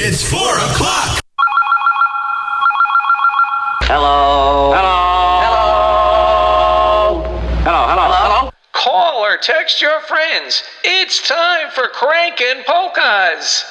It's 4 o'clock. Hello. Hello. Hello. Hello. Hello. Hello. Call or text your friends. It's time for Crankin' Polkas.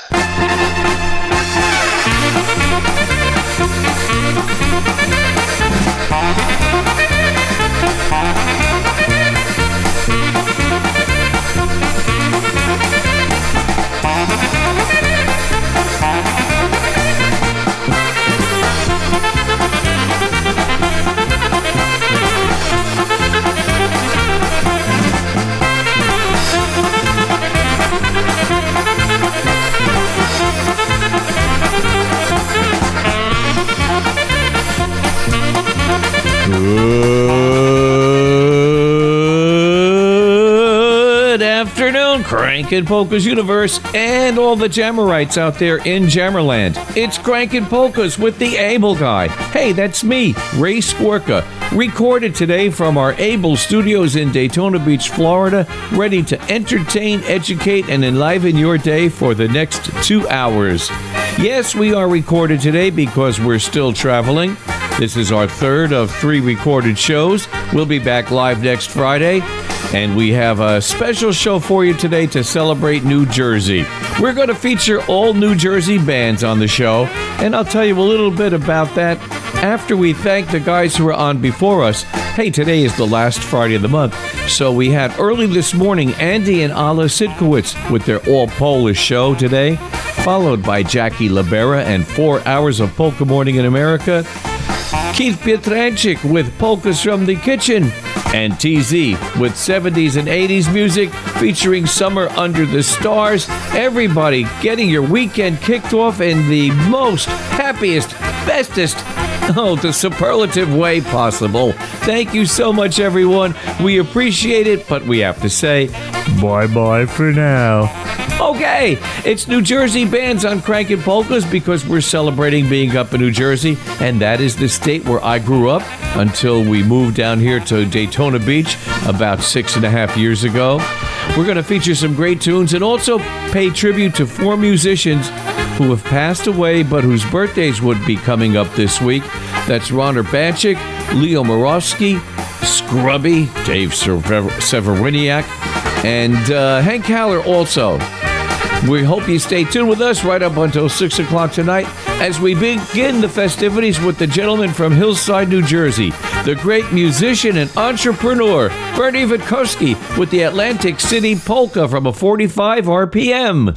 Good afternoon, Crankin' Polkas Universe, and all the Jammerites out there in Jammerland. It's Crankin' Polkas with the Able Guy. Hey, that's me, Ray Skorka, recorded today from our Able Studios in Daytona Beach, Florida, ready to entertain, educate, and enliven your day for the next 2 hours. Yes, we are recorded today because we're still traveling. This is our third of 3 recorded shows. We'll be back live next Friday, and we have a special show for you today to celebrate New Jersey. We're going to feature all New Jersey bands on the show, and I'll tell you a little bit about that after we thank the guys who were on before us. Hey, today is the last Friday of the month, so we had early this morning Andy and Alla Sitkowitz with their All Polish show today, followed by Jackie Libera and 4 hours of Polka Morning in America, Keith Pietranchik with Polkas from the Kitchen, and TZ with 70s and 80s music featuring Summer Under the Stars. Everybody getting your weekend kicked off in the most happiest, bestest, the superlative way possible. Thank you so much, everyone. We appreciate it, but we have to say bye-bye for now. Okay, it's New Jersey bands on Crankin' Polkas because we're celebrating being up in New Jersey, and that is the state where I grew up until we moved down here to Daytona Beach about 6.5 years ago. We're going to feature some great tunes and also pay tribute to 4 musicians who have passed away but whose birthdays would be coming up this week. That's Ron Urbanchik, Leo Moravsky, Scrubby, Dave Severiniak, and Hank Haller also. We hope you stay tuned with us right up until 6 o'clock tonight as we begin the festivities with the gentleman from Hillside, New Jersey, the great musician and entrepreneur, Bernie Witkowski, with the Atlantic City Polka from a 45 RPM.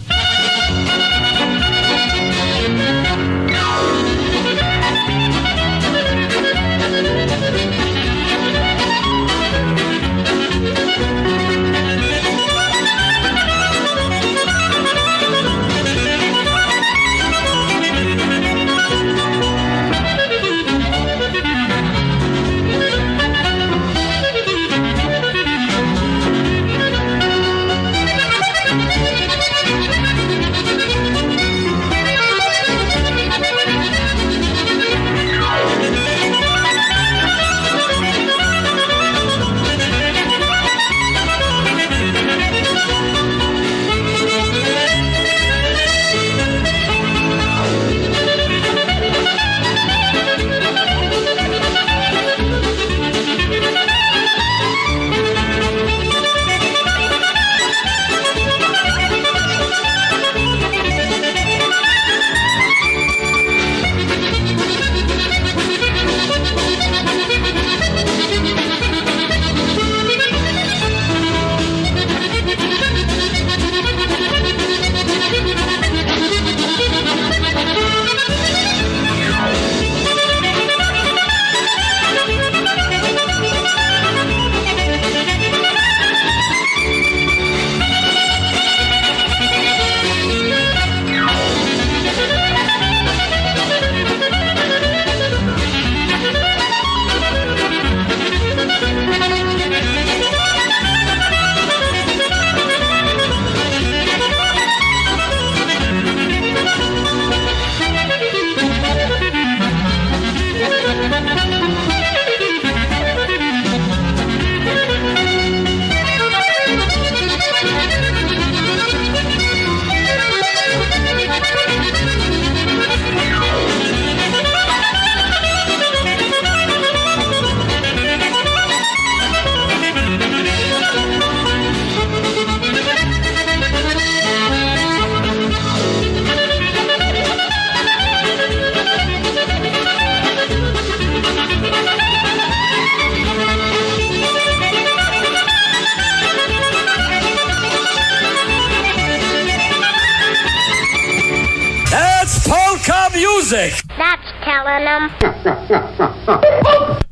music! That's telling them.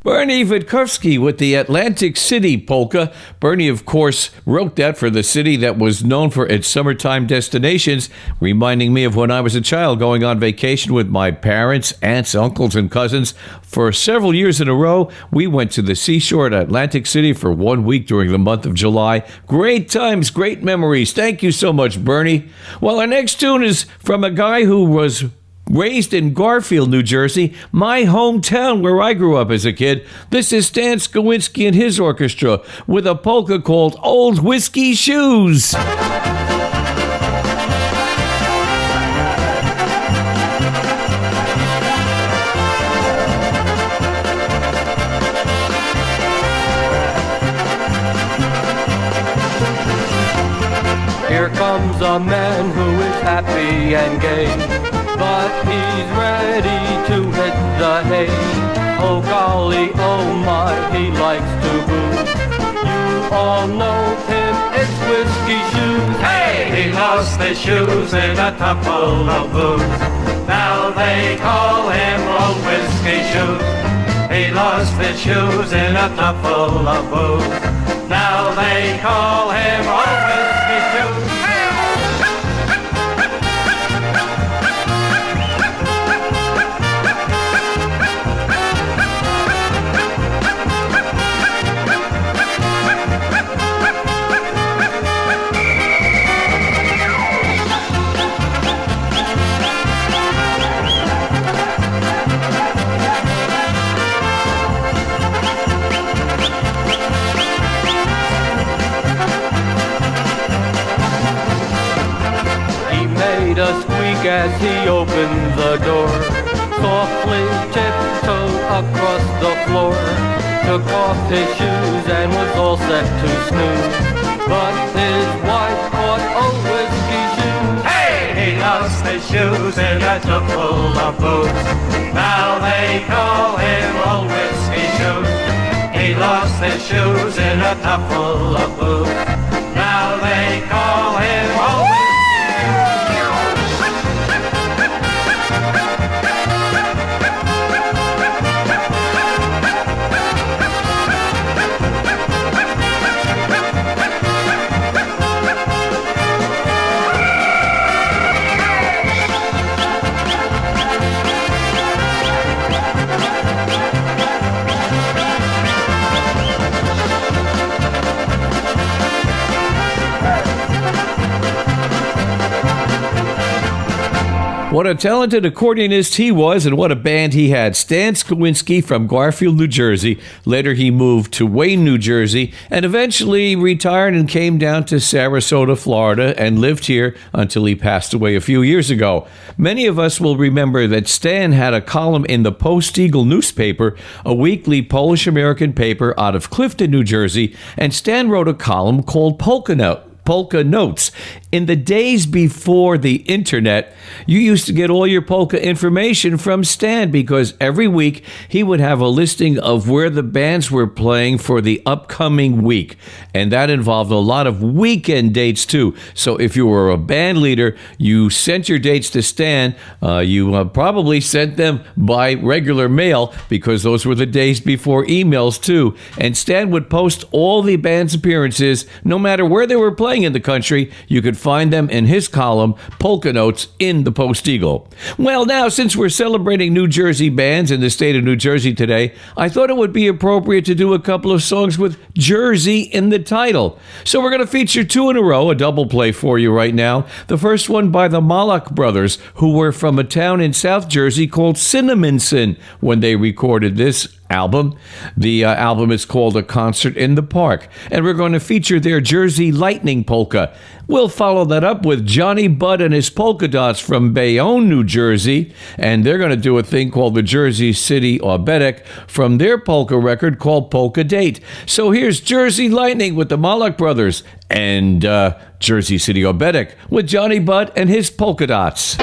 Bernie Witkowski with the Atlantic City polka. Bernie, of course, wrote that for the city that was known for its summertime destinations, reminding me of when I was a child going on vacation with my parents, aunts, uncles, and cousins. For several years in a row, we went to the seashore at Atlantic City for 1 week during the month of July. Great times, great memories. Thank you so much, Bernie. Well, our next tune is from a guy who was raised in Garfield, New Jersey, my hometown where I grew up as a kid. This is Stan Skowinski and his orchestra with a polka called Old Whiskey Shoes. Here comes a man who is happy and gay, but he's ready to hit the hay. Oh golly, oh my, he likes to booze. You all know him, it's Whiskey Shoes. Hey, he lost his shoes in a tub full of booze. Now they call him Old Whiskey Shoes. He lost his shoes in a tub full of booze. Now they call him Old Whiskey Shoes. A squeak as he opened the door, softly tiptoed across the floor, took off his shoes and was all set to snooze. But his wife caught Old Whiskey Shoes. Hey, he lost his shoes in a tub full of booze. Now they call him Old Whiskey Shoes. He lost his shoes in a tub full of booze. Now they call him Old Whiskey Shoes. What a talented accordionist he was, and what a band he had. Stan Skowinski from Garfield, New Jersey. Later he moved to Wayne, New Jersey, and eventually retired and came down to Sarasota, Florida, and lived here until he passed away a few years ago. Many of us will remember that Stan had a column in the Post-Eagle newspaper, a weekly Polish-American paper out of Clifton, New Jersey, and Stan wrote a column called Polka Notes. In the days before the internet, you used to get all your polka information from Stan because every week he would have a listing of where the bands were playing for the upcoming week. And that involved a lot of weekend dates too. So if you were a band leader, you sent your dates to Stan. You probably sent them by regular mail because those were the days before emails too. And Stan would post all the band's appearances, no matter where they were playing in the country. You could find them in his column, Polka Notes, in the Post-Eagle. Well, now, since we're celebrating New Jersey bands in the state of New Jersey today, I thought it would be appropriate to do a couple of songs with Jersey in the title. So we're going to feature two in a row, a double play for you right now. The first one by the Malak brothers, who were from a town in South Jersey called Cinnaminson when they recorded this album. The album is called A Concert in the Park, and we're going to feature their Jersey Lightning polka. We'll follow that up with Johnny Budd and his Polka Dots from Bayonne, New Jersey, and they're going to do a thing called the Jersey City Obedek from their polka record called Polka Date. So here's Jersey Lightning with the Malak brothers and Jersey City Obedek with Johnny Budd and his Polka Dots.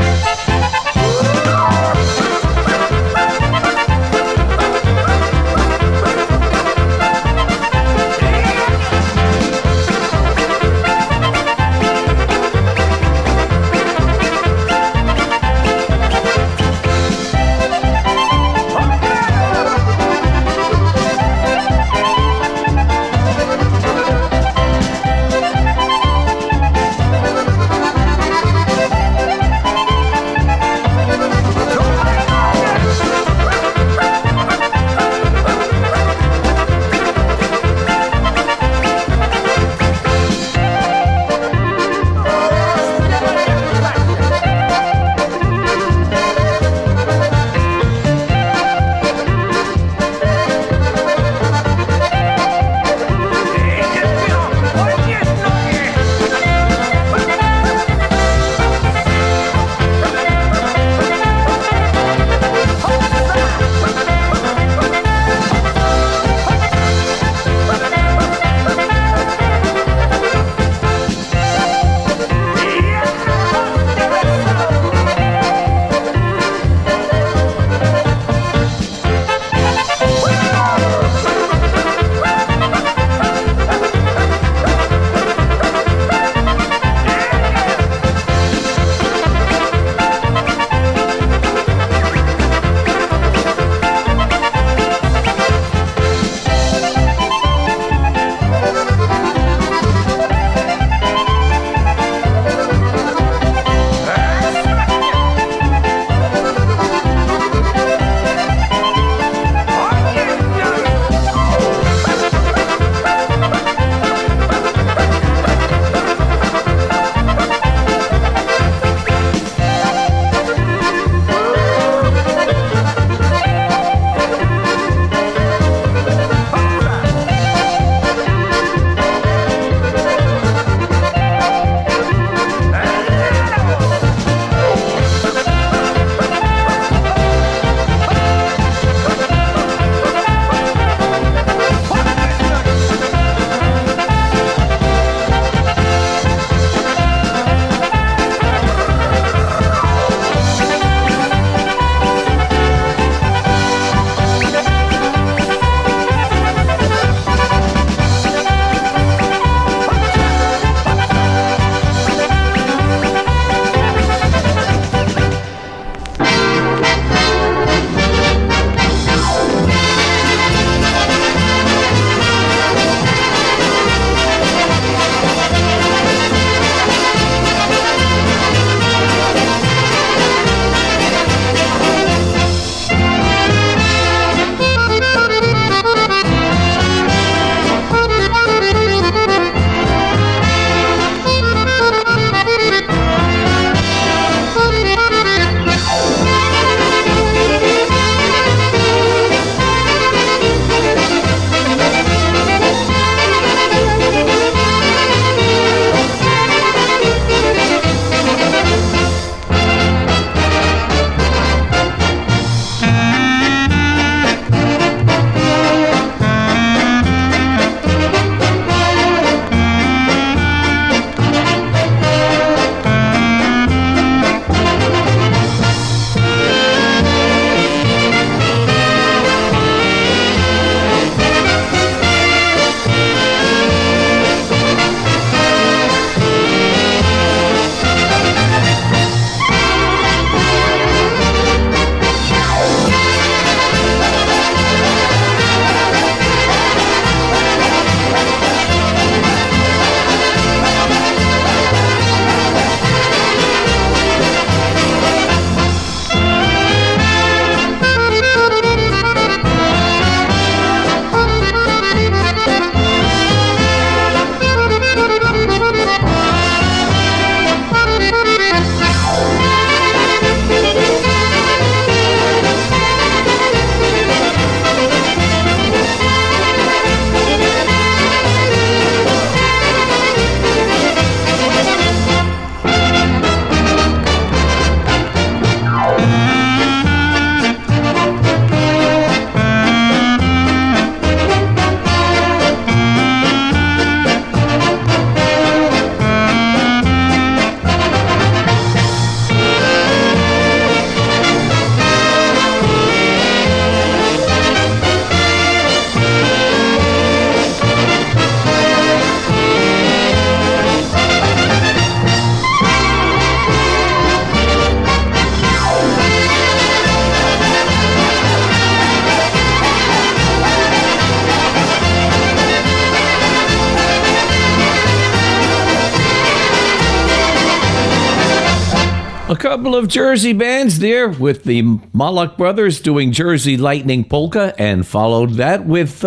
A couple of Jersey bands there with the Moloch Brothers doing Jersey Lightning Polka, and followed that with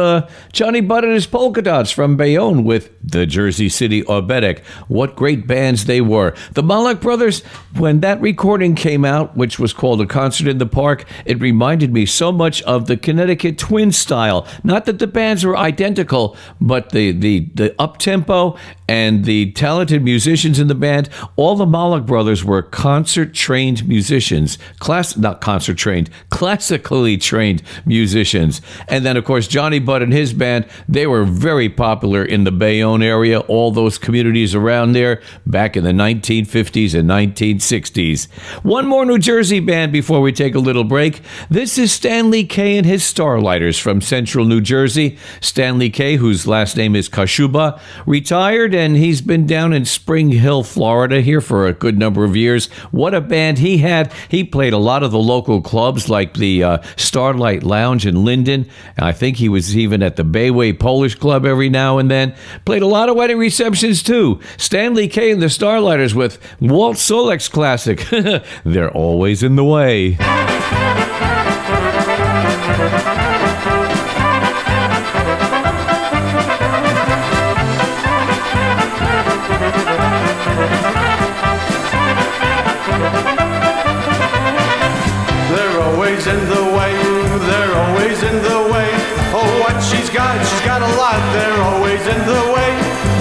Johnny Butt and his Polka Dots from Bayonne with the Jersey City Oberek. What great bands they were. The Moloch Brothers, when that recording came out, which was called A Concert in the Park, it reminded me so much of the Connecticut Twin style. Not that the bands were identical, but the up-tempo and the talented musicians in the band. All the Moloch Brothers were concert-trained musicians. Classically trained musicians. And then, of course, Johnny Butt and his band, they were very popular in the Bayonne area, all those communities around there back in the 1950s and 1960s. One more New Jersey band before we take a little break. This is Stanley Kay and his Starlighters from Central New Jersey. Stanley Kay, whose last name is Kashuba, retired, and he's been down in Spring Hill, Florida here for a good number of years. What a band he had. He played a lot of the local clubs like the Starlight Lounge in Linden. I think he was even at the Bayway Polish Club every now and then. Played a lot of wedding receptions too. Stanley Kay and the Starlighters with Walt Solek's classic, They're Always in the Way. She's got a lot, they're always in the way.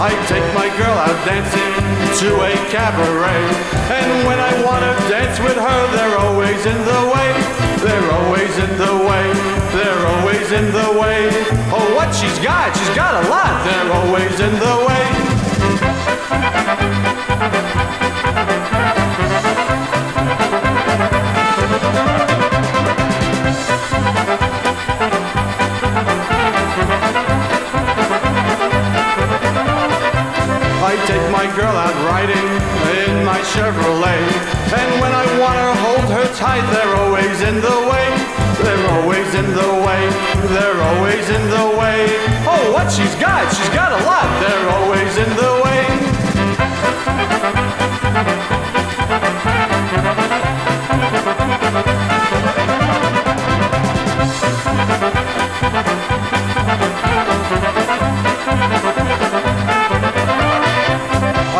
I take my girl out dancing to a cabaret, and when I want to dance with her, they're always in the way. They're always in the way. They're always in the way. Oh, what she's got a lot, they're always in the way. I take my girl out riding in my Chevrolet, and when I want to hold her tight, they're always in the way. They're always in the way. They're always in the way. Oh, what she's got a lot. They're always in the way.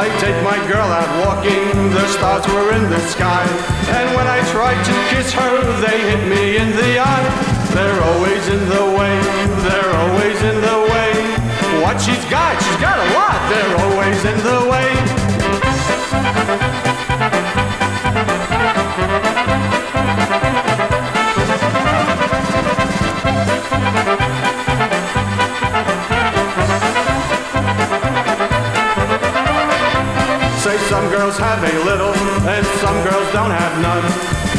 I take my girl out walking, the stars were in the sky, and when I tried to kiss her, they hit me in the eye. They're always in the way, they're always in the way. What she's got a lot, they're always in the way. Say some girls have a little, and some girls don't have none.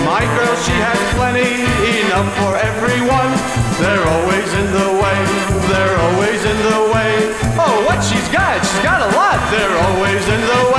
My girl, she has plenty, enough for everyone. They're always in the way, they're always in the way. Oh, what she's got a lot, they're always in the way.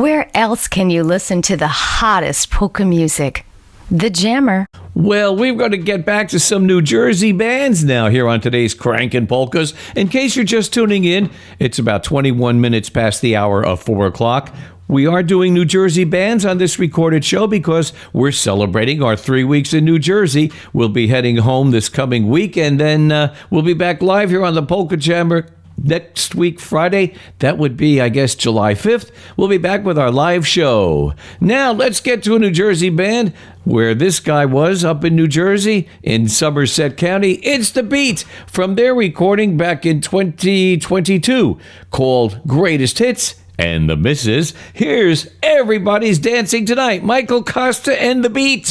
Where else can you listen to the hottest polka music? The Jammer. Well, we've got to get back to some New Jersey bands now here on today's Crankin' Polkas. In case you're just tuning in, it's about 21 minutes past the hour of 4 o'clock. We are doing New Jersey bands on this recorded show because we're celebrating our 3 weeks in New Jersey. We'll be heading home this coming week, and then we'll be back live here on the Polka Jammer next week, Friday. That would be, I guess, July 5th. We'll be back with our live show. Now, let's get to a New Jersey band where this guy was up in New Jersey in Somerset County. It's The Beat from their recording back in 2022 called Greatest Hits and the Misses. Here's Everybody's Dancing Tonight. Michael Costa and The Beat.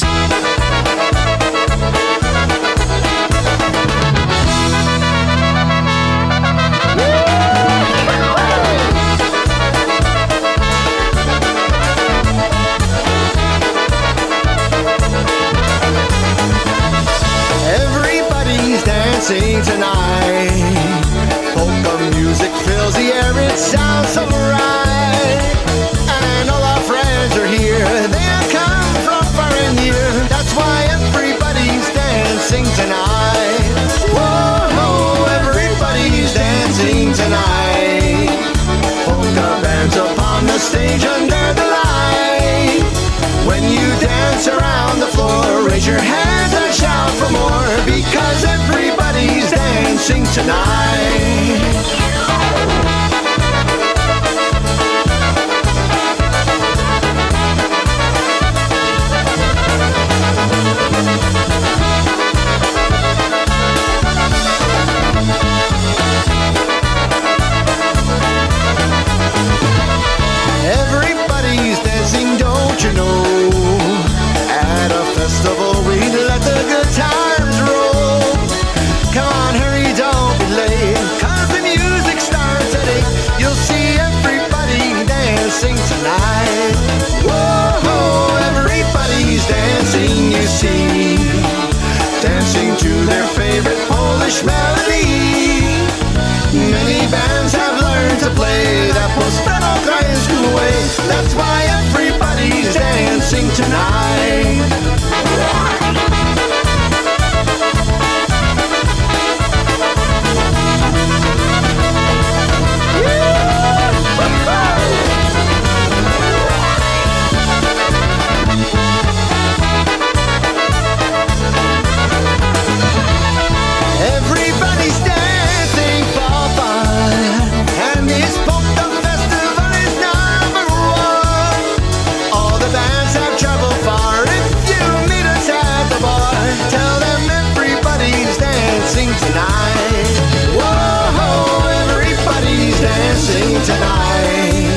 Dancing tonight, polka music fills the air, it sounds so right, and all our friends are here stage under the light. When you dance around the floor, raise your hands and shout for more, because everybody's dancing tonight. Everybody's dancing, don't you know? At a festival we let the good times roll. Come on, hurry, don't be late, 'cause the music starts at 8. You'll see everybody dancing tonight. Whoa, everybody's dancing, you see, dancing to their favorite Polish melody. Many bands have learned to play that post-ukrainsku way. That's why everybody's dancing tonight. Everybody's dancing for fun, and this polka festival is number one. All the bands have traveled far. If you meet us at the bar, tell them everybody's dancing tonight. Whoa, everybody's dancing tonight,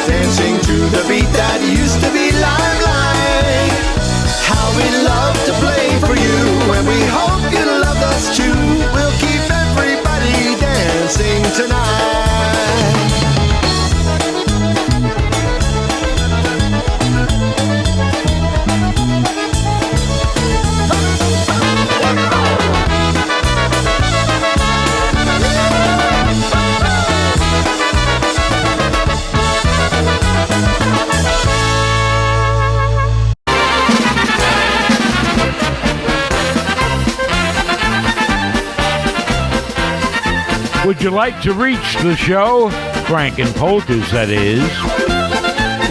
dancing to the beat that used to be limelight. How we love to play for you, and we hope you love us too. We'll keep everybody dancing tonight. Would you like to reach the show? Crankin' Polkas, that is.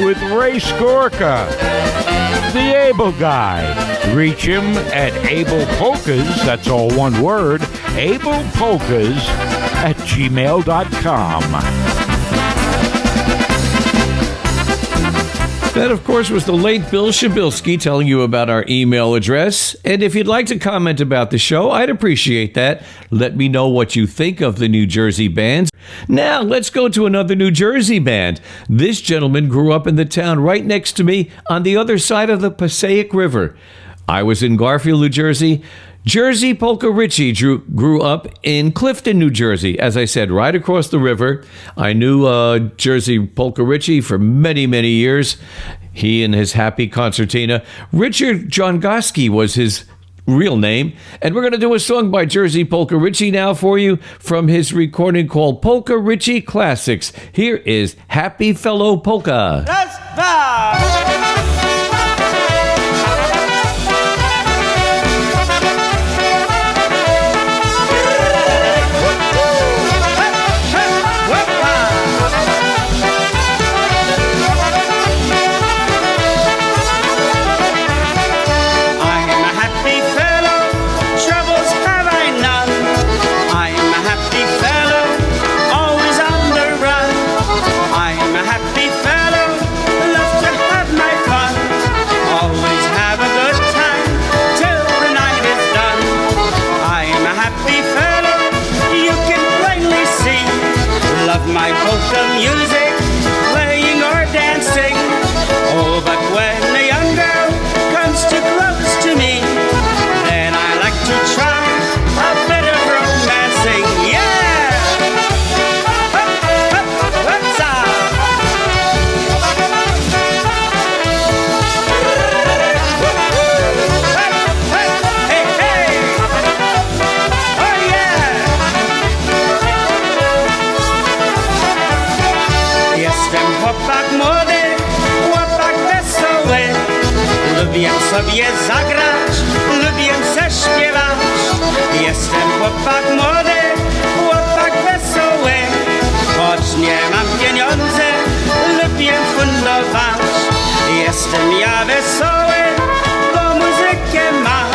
With Ray Skorka, the Able Guy. Reach him at Able Polkas, that's all one word, ablepolkas @gmail.com. That, of course, was the late Bill Shabilsky telling you about our email address. And if you'd like to comment about the show, I'd appreciate that. Let me know what you think of the New Jersey bands. Now, let's go to another New Jersey band. This gentleman grew up in the town right next to me on the other side of the Passaic River. I was in Garfield, New Jersey. Jersey Polka Richie grew up in Clifton, New Jersey. As I said, right across the river. I knew Jersey Polka Richie for many, many years. He and his happy concertina. Richard Jongoski was his real name. And we're going to do a song by Jersey Polka Richie now for you from his recording called Polka Richie Classics. Here is Happy Fellow Polka. Let's bow! My polka music, playing or dancing. Oh, but when a young girl comes too close to me, then I like to try a bit of romancing. Yeah! What's up? Hey, hey! Oh, yeah! Jestem chłopak młody, chłopak wesoły. Lubię sobie zagrać, lubię se śpiewać. Jestem chłopak młody, chłopak wesoły. Choć nie mam pieniądze, lubię tańcować. Jestem ja wesoły, bo muzykę mam.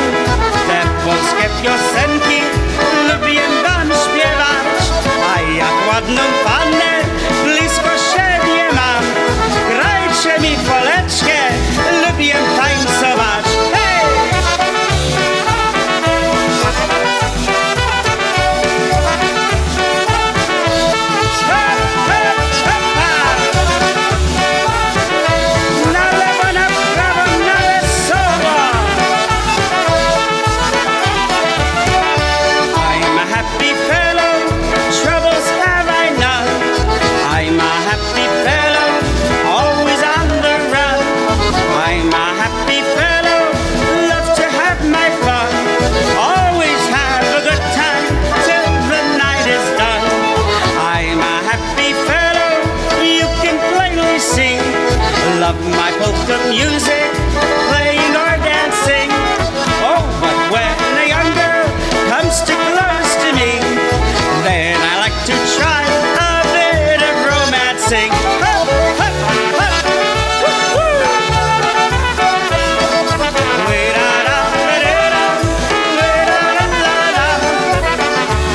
Te polskie piosenki lubię wam śpiewać. A jak ładną pannę blisko siebie mam. Grajcie mi poleczkę, lubię tańcować. Hej! Na lewo, na prawo, na wesoło. I'm a happy fellow, troubles have I none. I'm a happy fellow, always on the run. I'm a happy fellow, love to have my fun. Always have a good time till the night is done. I'm a happy fellow, you can plainly see. Love my polka music, playing or dancing. Oh, but when a young girl comes too close to me, then I like to try a bit of romancing. Hup, hup, hup. Woo-hoo. Wee-da-da, ba-da-da, wee-da-da-da-da.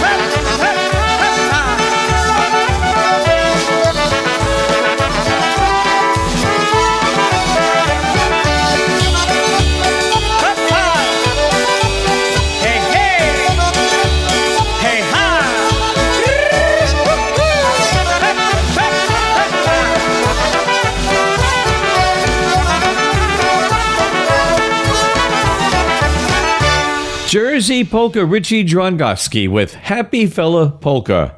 Hup, hup, hup, Hey, hey, hey, ha! Jersey Polka Richie Drongowski with Happy Fella Polka.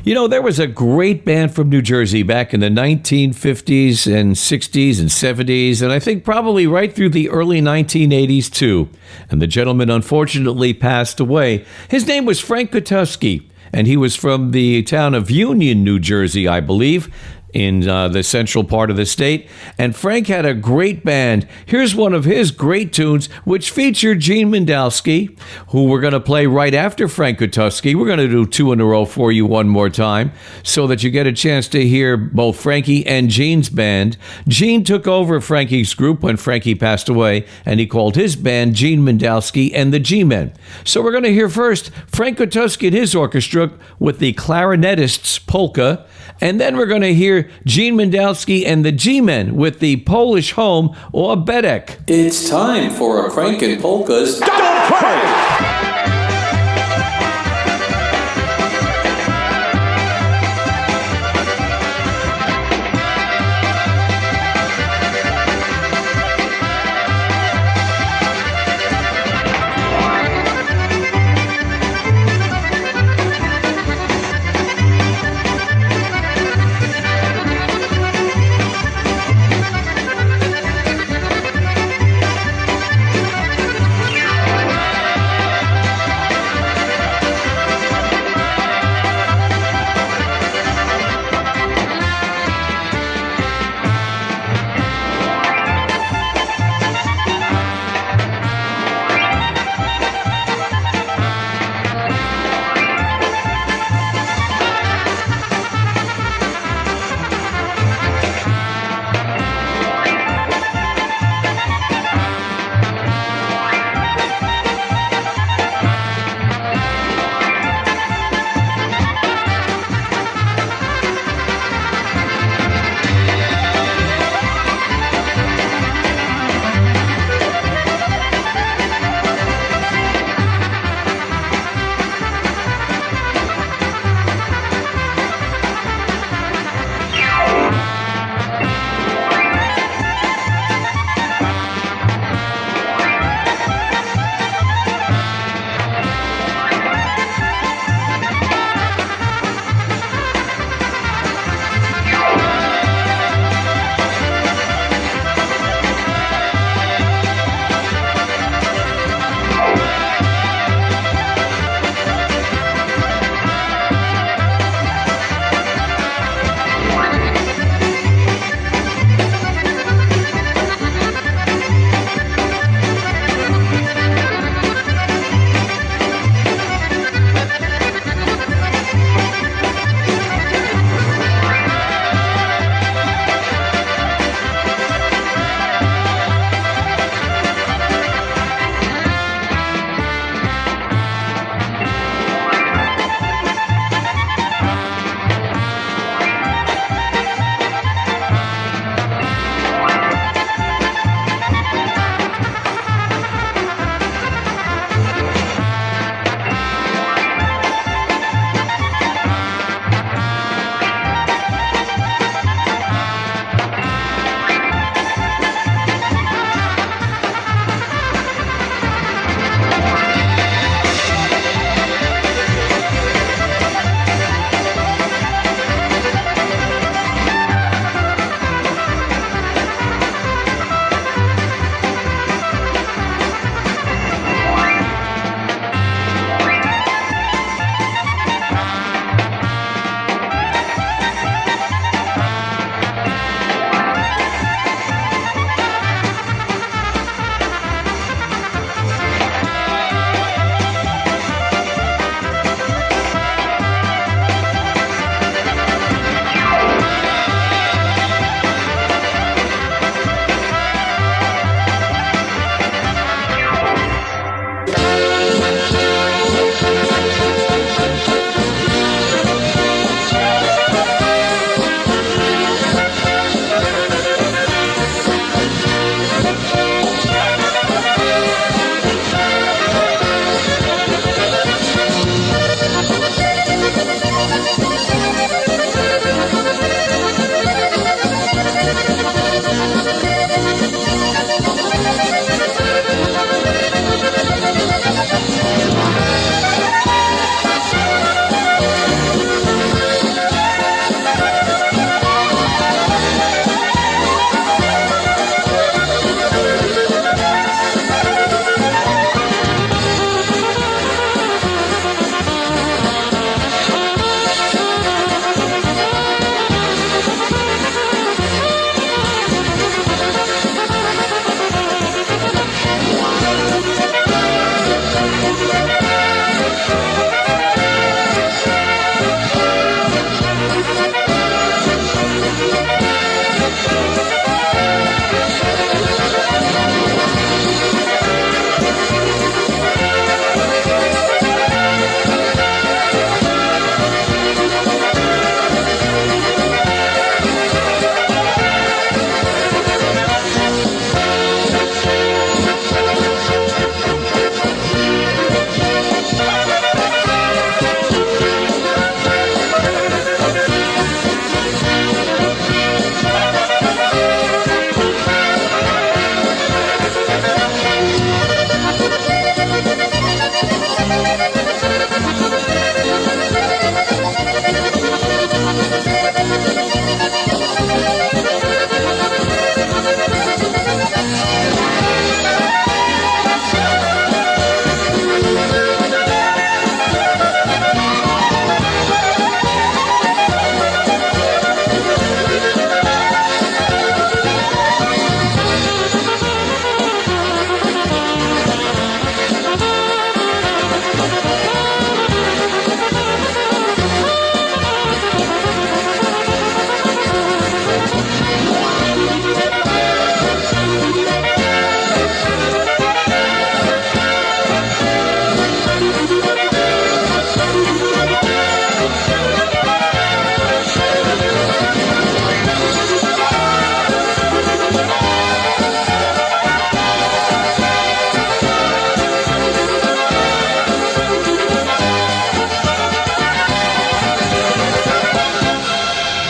You know, there was a great band from New Jersey back in the 1950s and 60s and 70s, and I think probably right through the early 1980s too. And the gentleman unfortunately passed away. His name was Frank Kutuski, and he was from the town of Union, New Jersey, I believe, in the central part of the state. And Frank had a great band. Here's one of his great tunes, which featured Gene Mindalski, who we're going to play right after Frank Kutuski. We're going to do two in a row for you one more time so that you get a chance to hear both Frankie and Gene's band. Gene took over Frankie's group when Frankie passed away, and he called his band Gene Mindalski and the G-Men. So we're going to hear first Frank Kutuski and his orchestra with the clarinetists Polka, and then we're going to hear Gene Mindalski and the G-Men with the Polish Home or Bedek. It's time for a Crankin' Polkas. Don't play!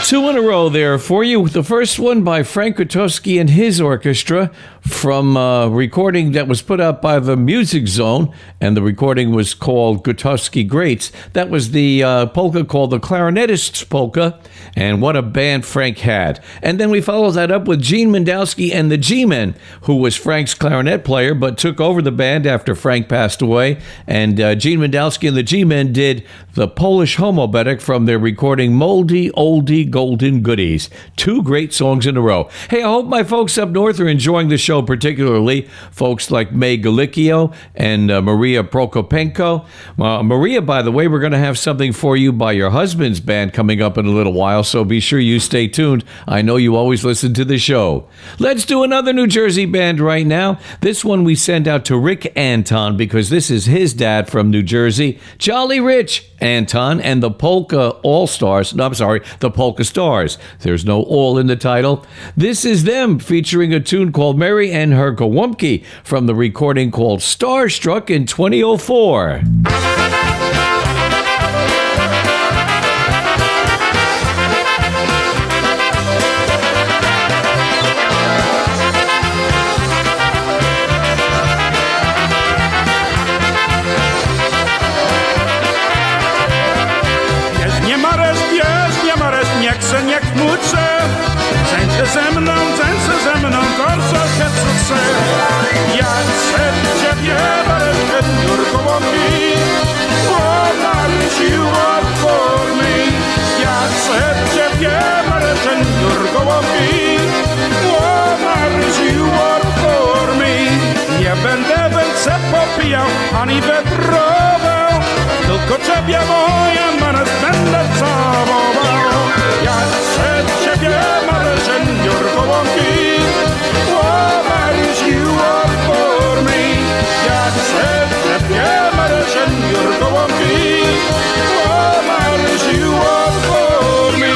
Two in a row there for you. The first one by Frank Gutowski and his orchestra from a recording that was put out by the Music Zone, and the recording was called Gutowski Greats. That was the polka called the Clarinetists Polka, and what a band Frank had. And then we followed that up with Gene Mindowski and the G-Men, who was Frank's clarinet player but took over the band after Frank passed away. And Gene Mindowski and the G-Men did the Polish Homobetic from their recording Moldy Oldie Golden Goodies. Two great songs in a row. Hey, I hope my folks up north are enjoying the show, particularly folks like May Galicchio and Maria Prokopenko. Maria, by the way, we're going to have something for you by your husband's band coming up in a little while, so be sure you stay tuned. I know you always listen to the show. Let's do another New Jersey band right now. This one we send out to Rick Anton because this is his dad from New Jersey, Jolly Rich Anton and the Polka All-Stars. No, I'm sorry, the Polka Stars. There's no all in the title. This is them featuring a tune called Mary and Her Gołąbki from the recording called Starstruck in 2004. Nie kmucze, zęce ze mną, korso się cuce. Ja chcę ciebie, bareszkę, nurkołowki, Maryś, you work for me. Ja chcę ciebie, bareszkę, nurkołowki, Maryś, you work for me. Nie będę więcej popijał, ani wędrował, tylko ciebie moja, Maryś, będę całował. Ja chcę ciebie, Marysię, Jurkołąbki, Maryś, you work for me. Ja chcę ciebie, Marysię, Jurkołąbki, Maryś, you work for me.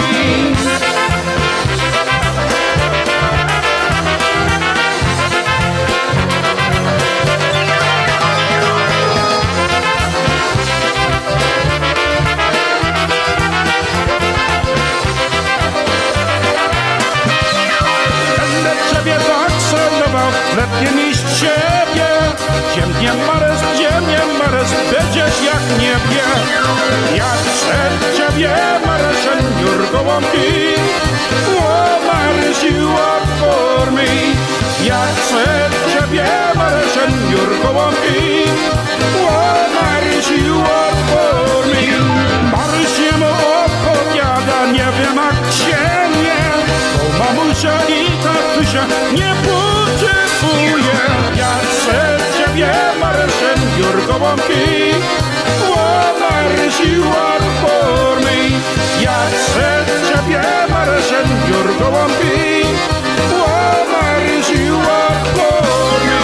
Lepiej niż ciebie, ziemnie mares, będziesz jak niebie. Ja chcę ciebie, Marysię, Jurkołąbki, Maryś, you work for me. Ja chcę ciebie, Marysię, Jurkołąbki, Maryś, you work for me. Maryś jemu opowiada, nie wiem jak cienie, bo mamusia i tatusia nie potrzebuje. Ja chcę ciebie, Marysię, Jurkołąbki, Maryś, you work for me. Ja chcę ciebie, Marysię, Jurkołąbki, Maryś, you work for me.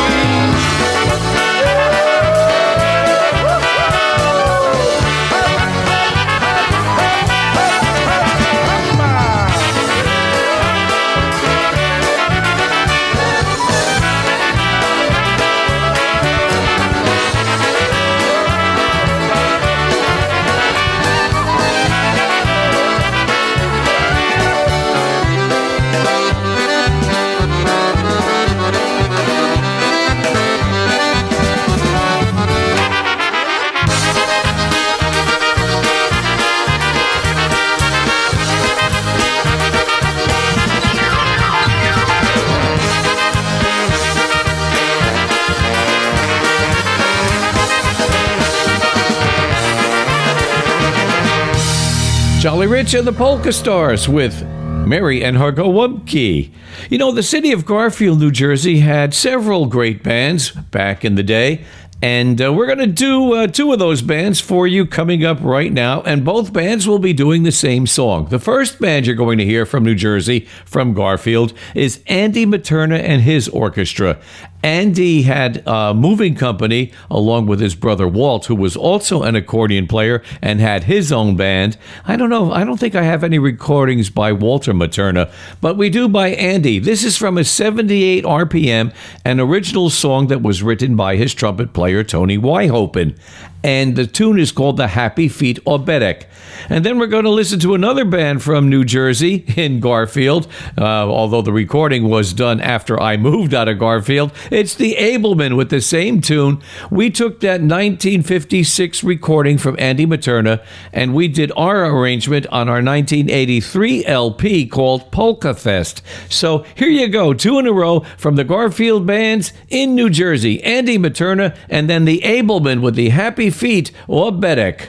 Jolly Rich and the Polka Stars with Mary and Her Gołąbki. You know, the city of Garfield, New Jersey had several great bands back in the day, and we're going to do two of those bands for you coming up right now, and both bands will be doing the same song. The first band you're going to hear from New Jersey, from Garfield, is Andy Materna and his orchestra. Andy had a moving company along with his brother Walt, who was also an accordion player and had his own band. I don't think I have any recordings by Walter Materna, but we do by Andy. This is from a 78 RPM, an original song that was written by his trumpet player Tony Wyhopen. and the tune is called The Happy Feet Obedek. And then we're going to listen to another band from New Jersey in Garfield, although the recording was done after I moved out of Garfield. It's the Abelmen with the same tune. We took that 1956 recording from Andy Materna, and we did our arrangement on our 1983 LP called Polka Fest. So here you go, 2 in a row from the Garfield bands in New Jersey, Andy Materna, and then the Abelmen with the Happy Feet Obedek.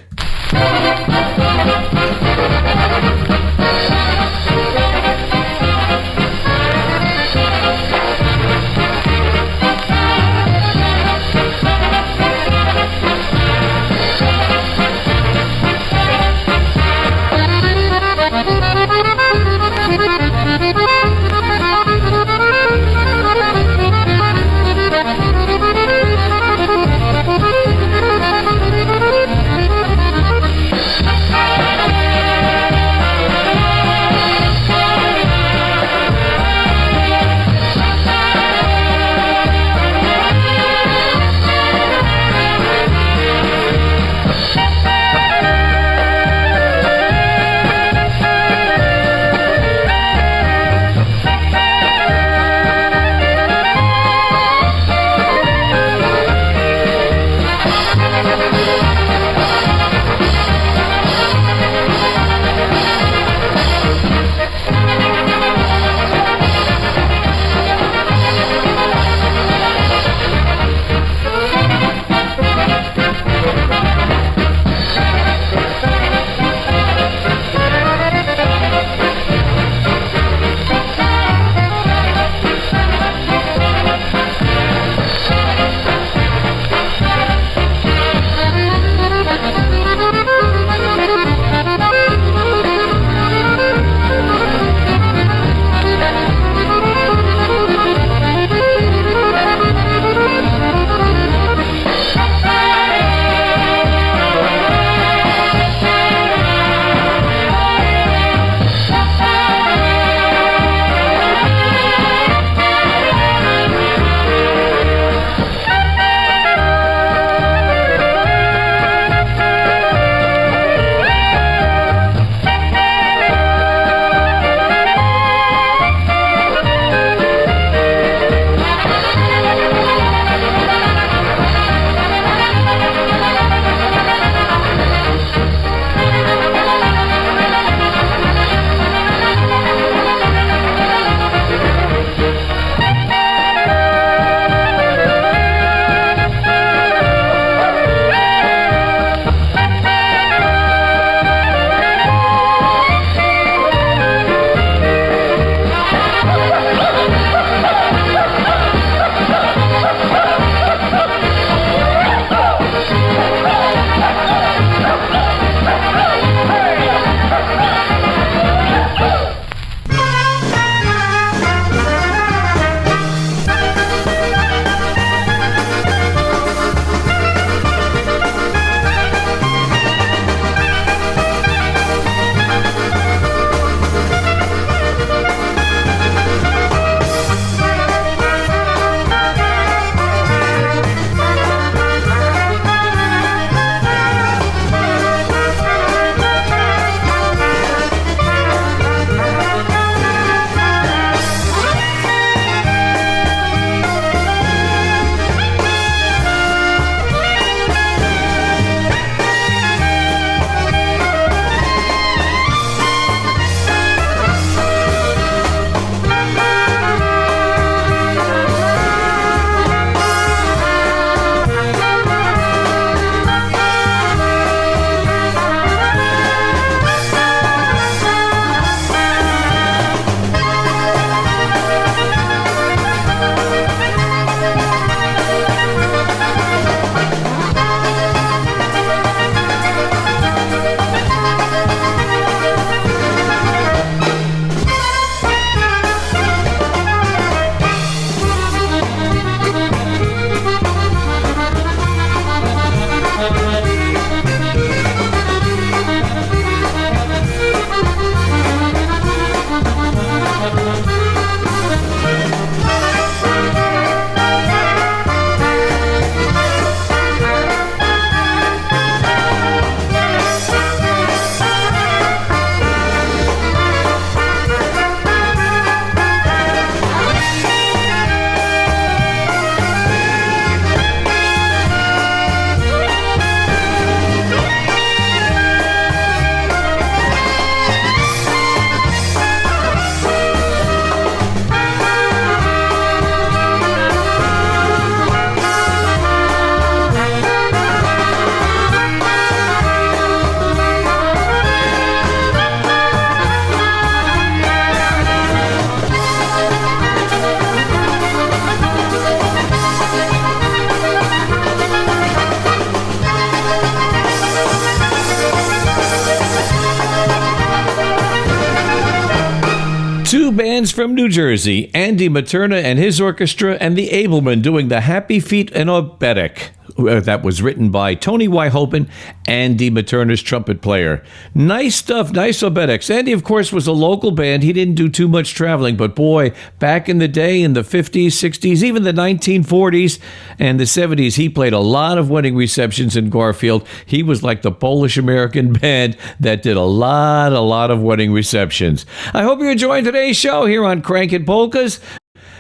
Two bands from New Jersey, Andy Materna and his orchestra, and the Abelman doing the Happy Feet and Oberek. That was written by Tony Wyhopen, Andy Materna's trumpet player. Nice stuff, nice obetics. Andy, of course, was a local band. He didn't do too much traveling, but boy, back in the day, in the 50s, 60s, even the 1940s and the 70s, he played a lot of wedding receptions in Garfield. He was like the Polish-American band that did a lot of wedding receptions. I hope you're enjoying today's show here on Crankin' Polkas.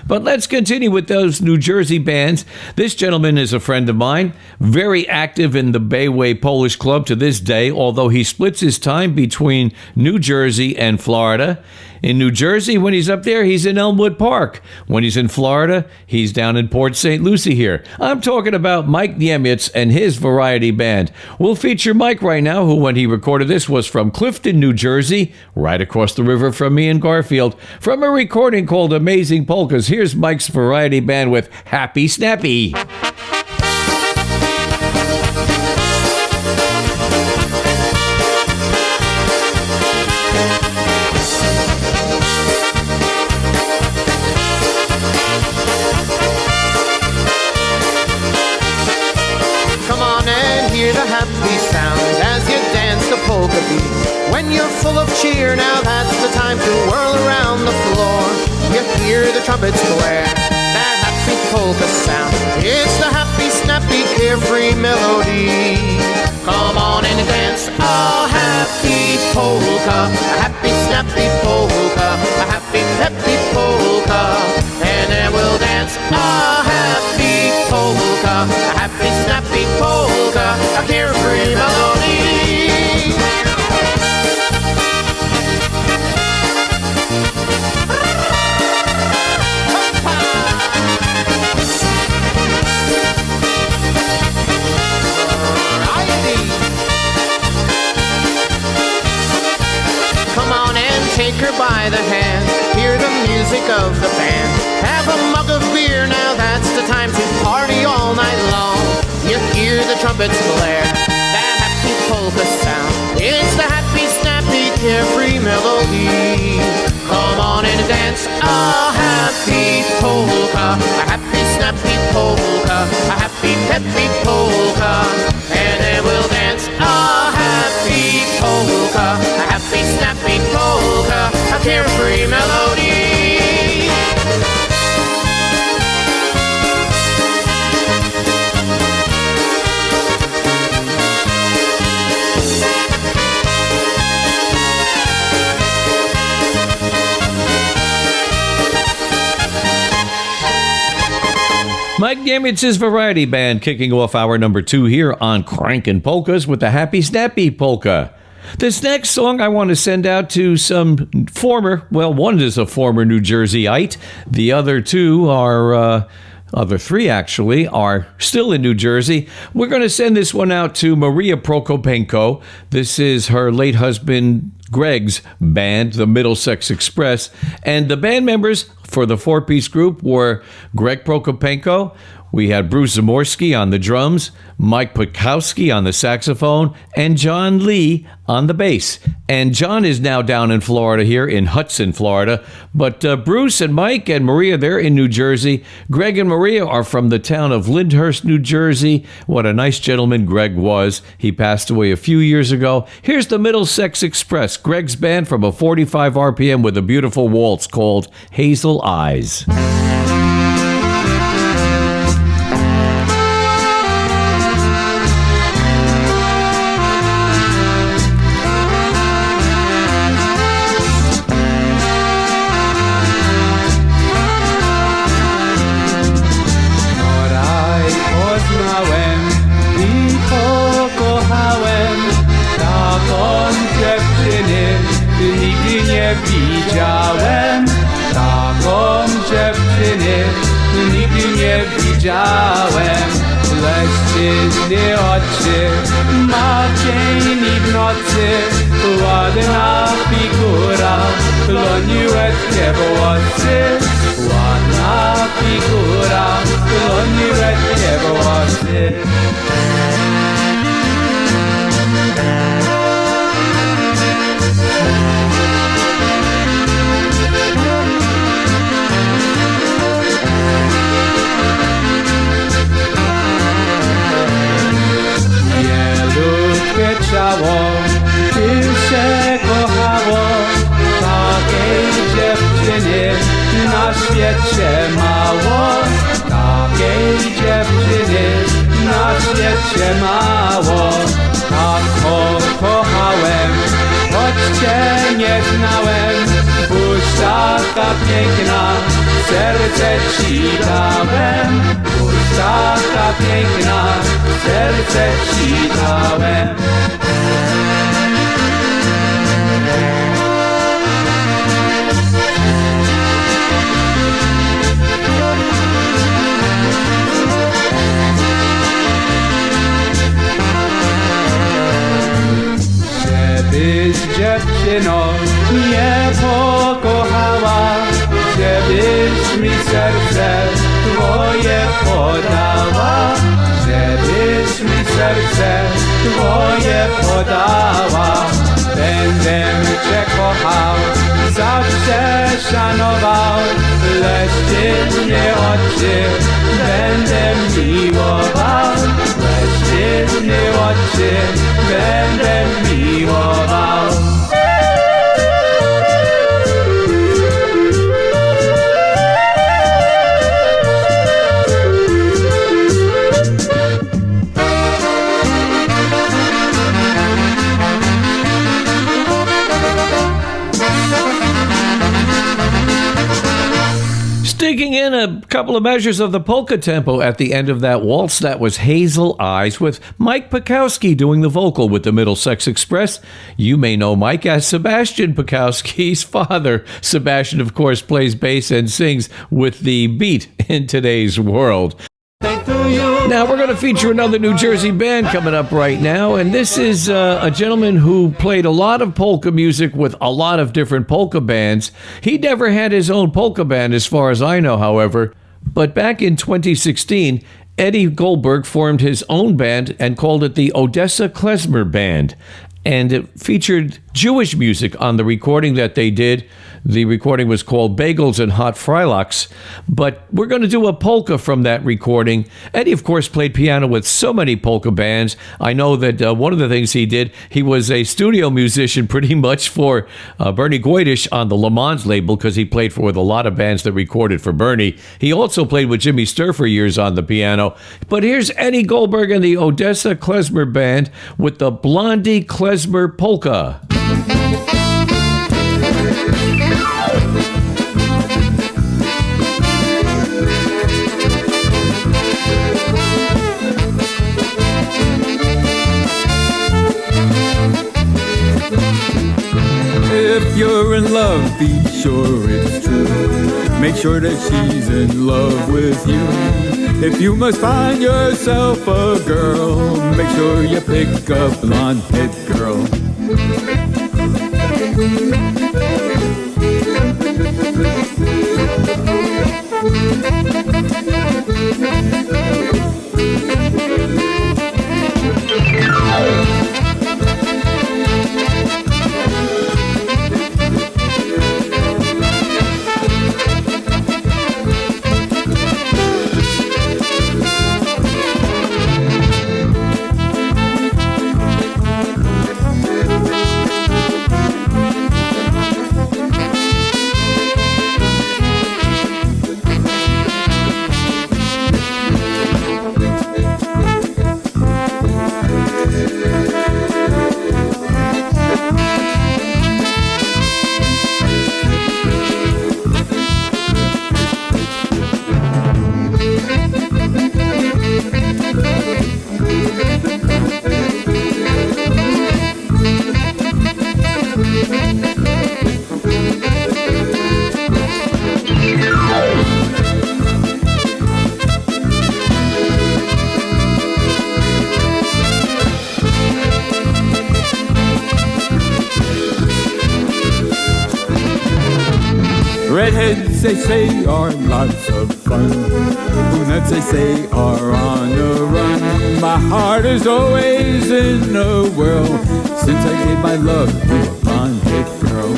But let's continue with those New Jersey bands. This gentleman is a friend of mine, very active in the Bayway Polish Club to this day, although he splits his time between New Jersey and Florida. In New Jersey, when he's up there, he's in Elmwood Park. When he's in Florida, he's down in Port St. Lucie here. I'm talking about Mike Niemitz and his variety band. We'll feature Mike right now, who, when he recorded this, was from Clifton, New Jersey, right across the river from me in Garfield, from a recording called Amazing Polkas. Here's Mike's variety band with Happy Snappy. Polka beat. When you're full of cheer, now that's the time to whirl around the floor. You hear the trumpets blare, that happy polka sound. It's the happy, snappy, carefree melody. Come on and dance a happy polka, a happy, snappy polka, a happy, peppy polka. And then we'll dance a happy polka, a happy, snappy polka, a carefree melody. Take her by the hand, hear the music of the band. Have a mug of beer, now that's the time to party all night long. You hear the trumpets blare, that happy polka sound. It's the happy, snappy, carefree melody. Come on and dance a happy polka, a happy, snappy polka, a happy, peppy polka. And then we'll dance a happy polka, a happy, snappy polka, a carefree melody. Mike Niemitz's variety band kicking off hour number 2 here on Crankin' Polkas with the Happy Snappy Polka. This next song I want to send out to some one is a former New Jerseyite. The other two are, other three actually, are still in New Jersey. We're going to send this one out to Maria Prokopenko. This is her late husband Greg's band, the Middlesex Express. And the band members for the four-piece group were Greg Prokopenko. We had Bruce Zamorsky on the drums, Mike Pukowski on the saxophone, and John Lee on the bass. And John is now down in Florida here, in Hudson, Florida. But Bruce and Mike and Maria, they're in New Jersey. Greg and Maria are from the town of Lyndhurst, New Jersey. What a nice gentleman Greg was. He passed away a few years ago. Here's the Middlesex Express, Greg's band from a 45 RPM with a beautiful waltz called Hazel Eyes. Widziałem taką dziewczynę, nigdy nie widziałem. Leszczyzny oczy, ma dzień i w nocy, ładna figura, loniłetkie włosy, ładna figura, loniłetkie włosy. świecie mało, takiej dziewczyny na świecie mało. Tak kochałem, choć cię nie znałem, buź taka piękna, serce ci dałem. Buź taka piękna, serce ci dałem. Żebyś dziewczyno mnie pokochała, żebyś mi serce twoje podała, żebyś mi serce twoje podała. Będę cię kochał, zawsze szanował, lecz ty mnie oczy będę miłował, lecz ty mnie oczy będę miłował. Sticking in a couple of measures of the polka tempo at the end of that waltz, that was Hazel Eyes with Mike Pekowski doing the vocal with the Middlesex Express. You may know Mike as Sebastian Pekowski's father. Sebastian, of course, plays bass and sings with the beat in today's world. Now, we're going to feature another New Jersey band coming up right now, and this is a gentleman who played a lot of polka music with a lot of different polka bands. He never had his own polka band, as far as I know, however, but back in 2016, Eddie Goldberg formed his own band and called it the Odessa Klezmer Band, and it featured Jewish music on the recording that they did. The recording was called Bagels and Hot Fryloks, but we're going to do a polka from that recording. Eddie, of course, played piano with so many polka bands. I know that one of the things he did, he was a studio musician pretty much for Bernie Goydish on the Le Mans label, because he played with a lot of bands that recorded for Bernie. He also played with Jimmy Sturr for years on the piano. But here's Eddie Goldberg and the Odessa Klezmer Band with the Blondie Klezmer Polka. If you're in love, be sure it's true. Make sure that she's in love with you. If you must find yourself a girl, make sure you pick a blonde-head girl. Redheads, they say, are lots of fun. Brunettes, they say, are on the run. My heart is always in a whirl since I gave my love to a blonde-haired girl.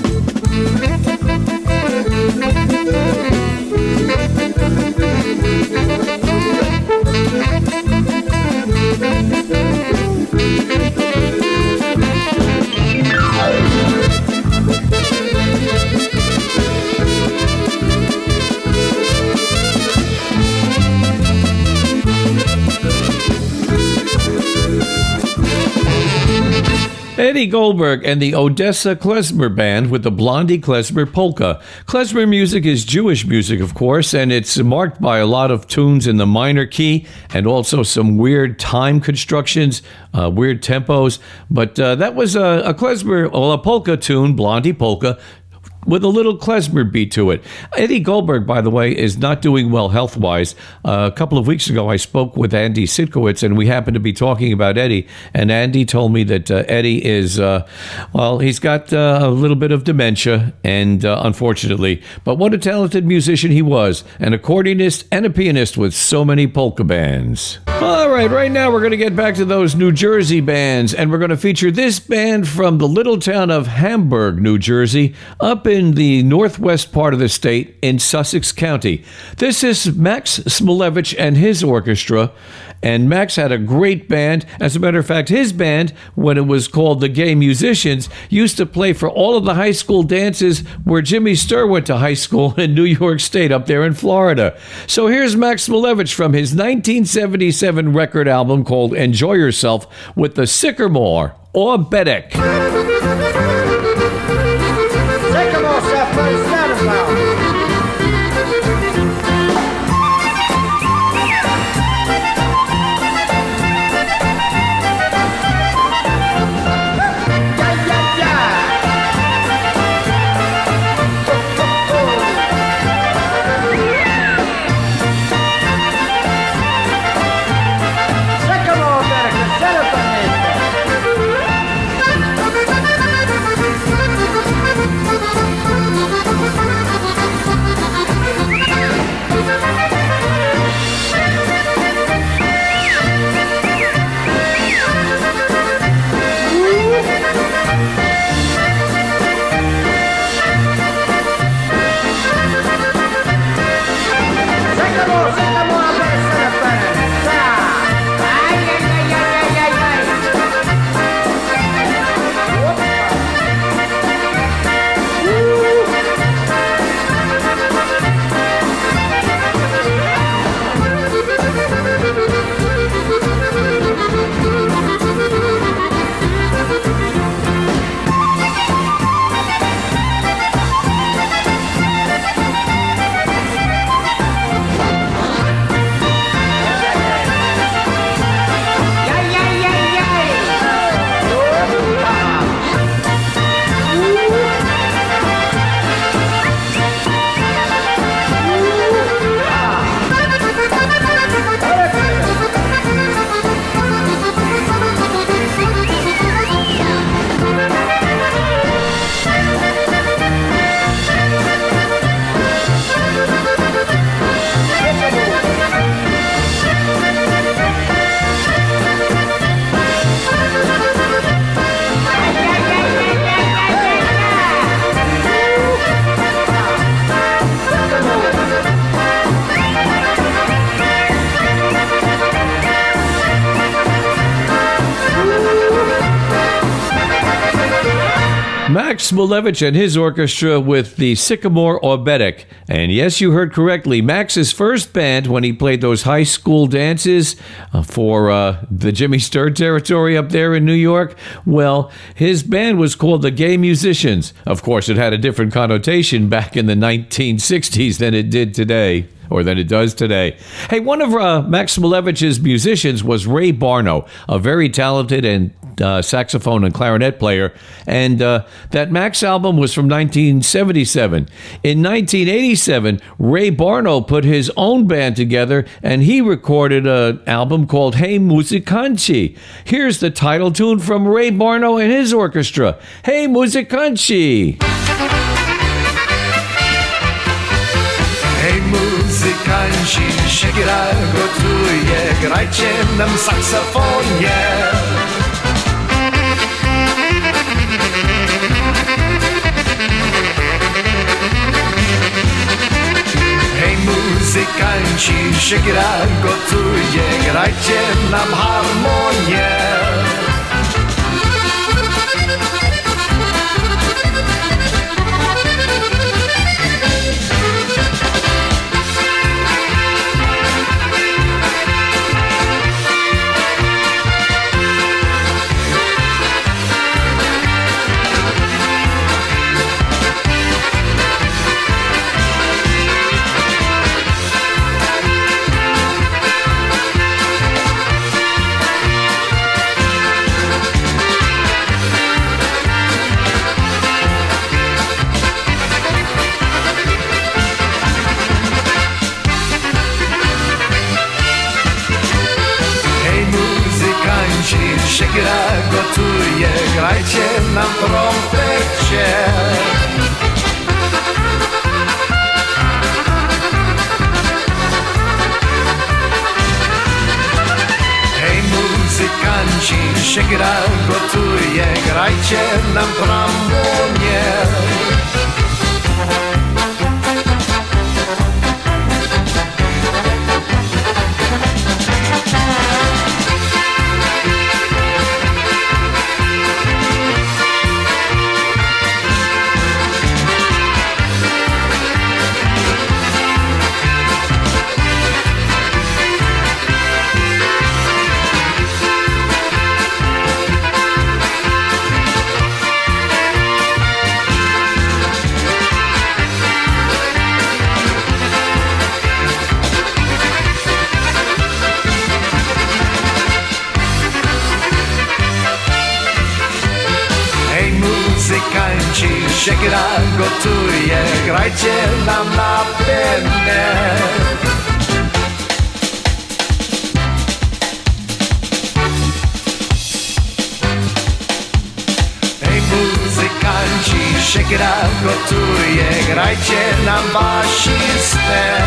Eddie Goldberg and the Odessa Klezmer Band with the Blondie Klezmer Polka. Klezmer music is Jewish music, of course, and it's marked by a lot of tunes in the minor key and also some weird time constructions, weird tempos. But that was a Klezmer, or a polka tune, Blondie Polka, with a little klezmer beat to it. Eddie Goldberg, by the way, is not doing well health-wise. A couple of weeks ago, I spoke with Andy Sitkowitz, and we happened to be talking about Eddie, and Andy told me that Eddie is, he's got a little bit of dementia, and unfortunately, but what a talented musician he was, an accordionist and a pianist with so many polka bands. All right now we're going to get back to those New Jersey bands, and we're going to feature this band from the little town of Hamburg, New Jersey, up in the northwest part of the state in Sussex County. This is Max Smilevich and his orchestra, and Max had a great band. As a matter of fact, his band, when it was called the Gay Musicians, used to play for all of the high school dances where Jimmy Sturr went to high school in New York State, up there in Florida. So here's Max Smilevich from his 1977 record album called Enjoy Yourself with the Sycamore or Bedek. Max Smilevich and his orchestra with the Sycamore or Bedek. And yes, you heard correctly, Max's first band when he played those high school dances for the Jimmy Sturr territory up there in New York, well, his band was called the Gay Musicians. Of course, it had a different connotation back in the 1960s than it did today. Or than it does today. Hey, one of Max Smilevich's musicians was Ray Barno, a very talented and saxophone and clarinet player, and that Max album was from 1977. In 1987, Ray Barno put his own band together, and he recorded an album called Hey Musicanci. Here's the title tune from Ray Barno and his orchestra, Hey Musicanci. Hej muzykanci, siekiera gotuje, grajcie nam saksofonie. Hej muzykanci, siekiera gotuje, grajcie nam harmonię. siekiera gotuje, grajcie na trompecie. Hej muzykanci, siekiera gotuje, grajcie na trambonie. Muzykanci, siekiera gotuje, grajcie nam na penne. Hej muzykanci, siekiera gotuje, grajcie nam basistę.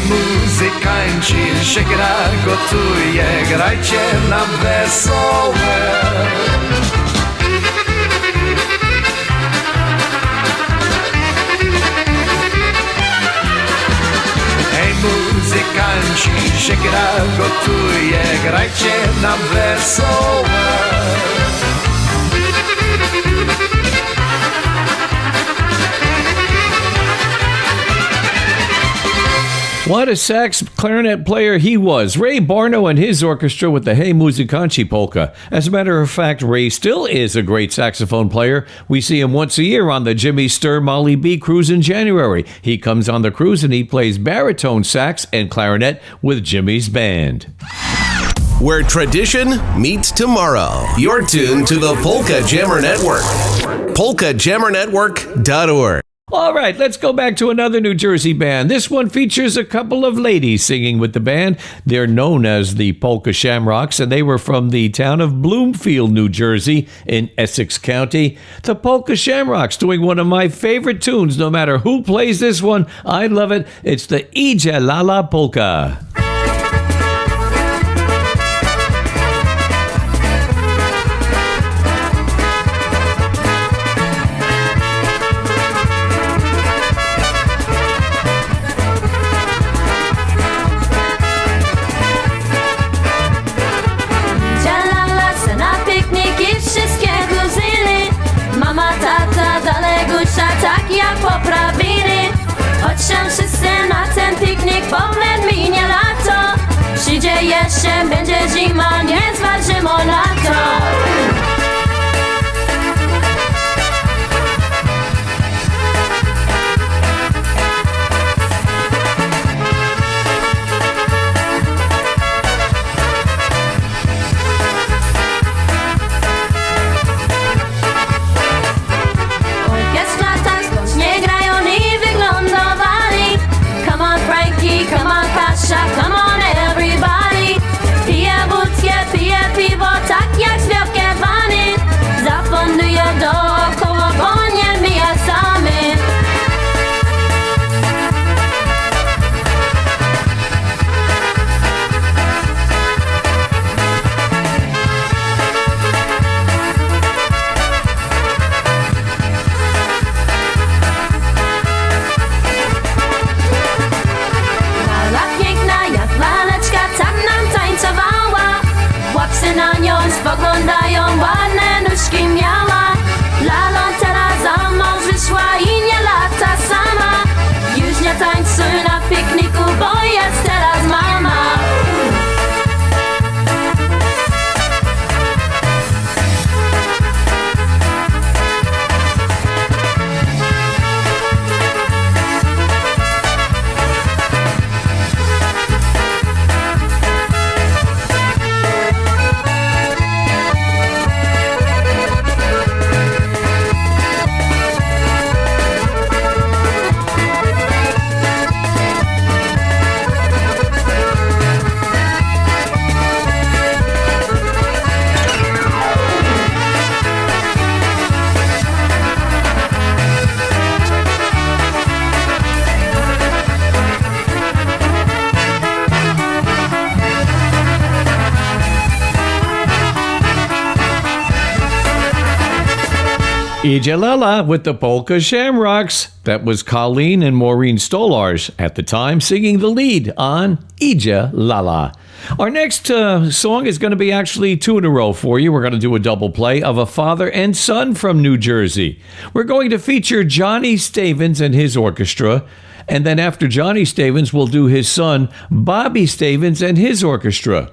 Muzykanci, siekiera gotuje, grajcie nam wesołe. Hej muzykanci, siekiera gotuje, grajcie nam wesołe. What a sax clarinet player he was. Ray Barno and his orchestra with the Hey Musikanci polka. As a matter of fact, Ray still is a great saxophone player. We see him once a year on the Jimmy Sturr Molly B cruise in January. He comes on the cruise and he plays baritone sax and clarinet with Jimmy's band. Where tradition meets tomorrow. You're tuned to the Polka Jammer Network. PolkaJammerNetwork.org. All right, let's go back to another New Jersey band. This one features a couple of ladies singing with the band. They're known as the Polka Shamrocks, and they were from the town of Bloomfield, New Jersey, in Essex County. The Polka Shamrocks doing one of my favorite tunes. No matter who plays this one, I love it. It's the Idzie Lala Polka. Tak jak poprawili, choć się wszyscy na ten piknik, bo wnet minie lato. Przyjdzie jeszcze, będzie zima, nie zważymy na to. Come on everybody, pije wódkę, pije piwo, tak jak śpiewakiewany. Zafunduje dookoła, bo nie mija samy. Na nią spoglądają, ładne nóżki miała. Lalą teraz za mąż wyszła i nie lata sama. Już nie tańcuj na pikniku, bo jest teraz mama. Ija Lala with the Polka Shamrocks. That was Colleen and Maureen Stolars at the time singing the lead on Ija Lala. Our next song is going to be actually two in a row for you. We're going to do a double play of a father and son from New Jersey. We're going to feature Johnny Stavins and his orchestra. And then after Johnny Stavins, we'll do his son, Bobby Stavins, and his orchestra.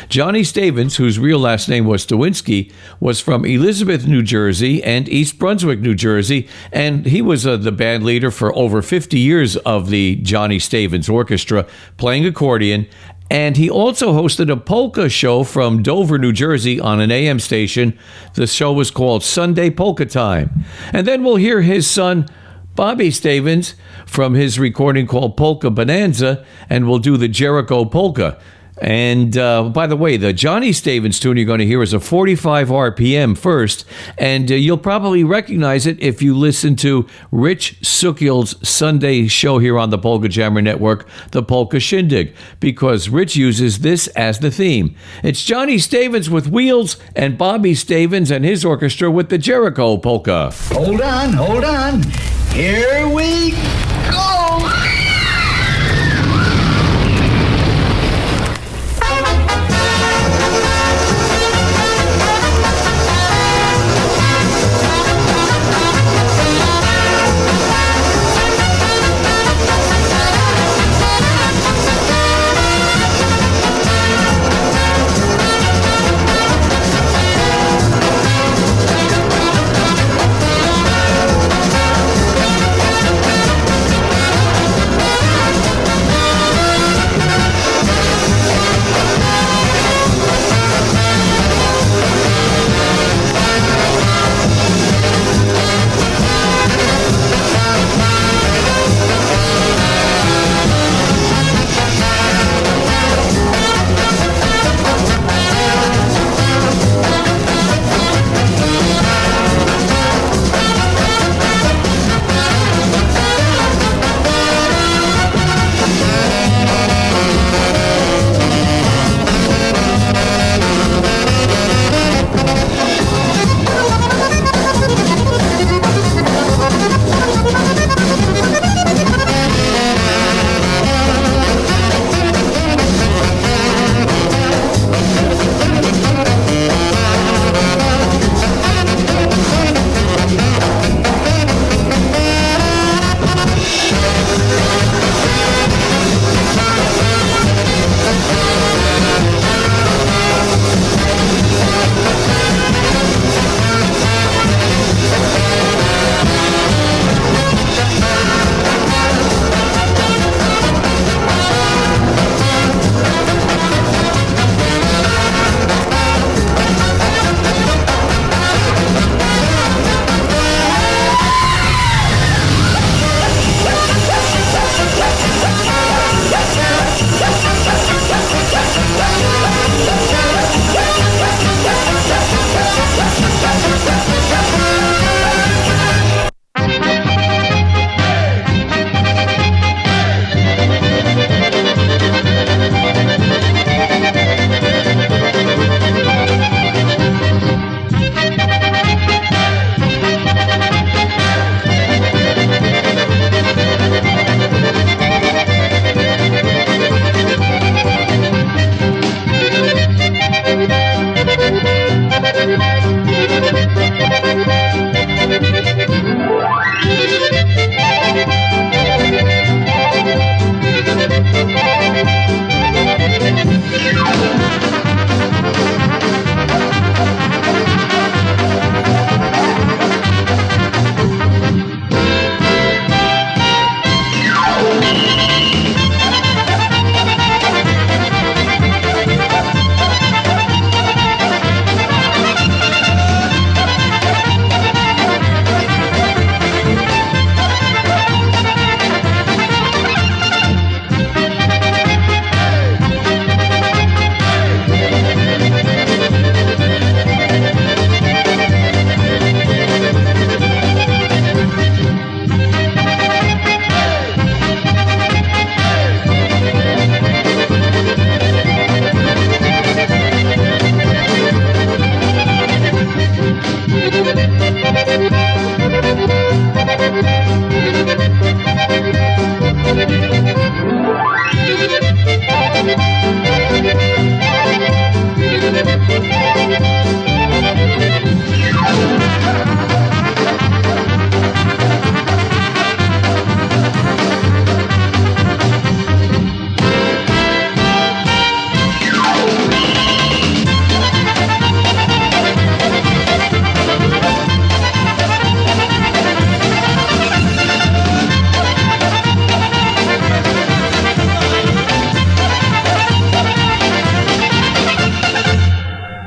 Johnny Stavins, whose real last name was Stawinski, was from Elizabeth, New Jersey and East Brunswick, New Jersey, and he was the band leader for over 50 years of the Johnny Stavins Orchestra, playing accordion, and he also hosted a polka show from Dover, New Jersey on an AM station. The show was called Sunday Polka Time. And then we'll hear his son, Bobby Stavins, from his recording called Polka Bonanza, and we'll do the Jericho Polka. And by the way, the Johnny Stavins tune you're going to hear is a 45 RPM first, and you'll probably recognize it if you listen to Rich Sukiel's Sunday show here on the Polka Jammer Network, the Polka Shindig, because Rich uses this as the theme. It's Johnny Stavins with wheels and Bobby Stavins and his orchestra with the Jericho Polka. Hold on. Here we go!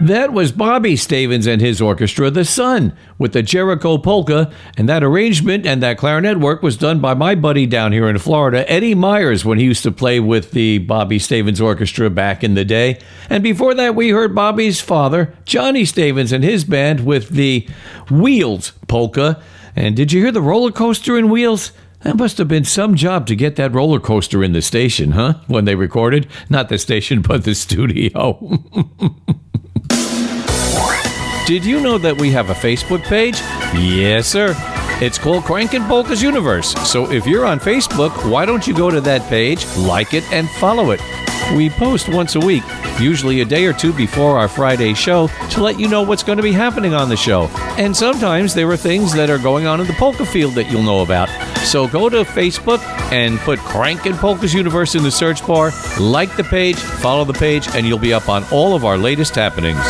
That was Bobby Stavens and his orchestra, The Sun, with the Jericho Polka, and that arrangement and that clarinet work was done by my buddy down here in Florida, Eddie Myers, when he used to play with the Bobby Stavens Orchestra back in the day. And before that, we heard Bobby's father, Johnny Stavens, and his band with the Wheels Polka. And did you hear the roller coaster in Wheels? That must have been some job to get that roller coaster in the station, huh? When they recorded? Not the station, but the studio. Did you know that we have a Facebook page? Yes, sir. It's called Crankin' Polkas Universe. So if you're on Facebook, why don't you go to that page, like it, and follow it? We post once a week, usually a day or two before our Friday show, to let you know what's going to be happening on the show. And sometimes there are things that are going on in the polka field that you'll know about. So go to Facebook and put Crankin' Polkas Universe in the search bar, like the page, follow the page, and you'll be up on all of our latest happenings.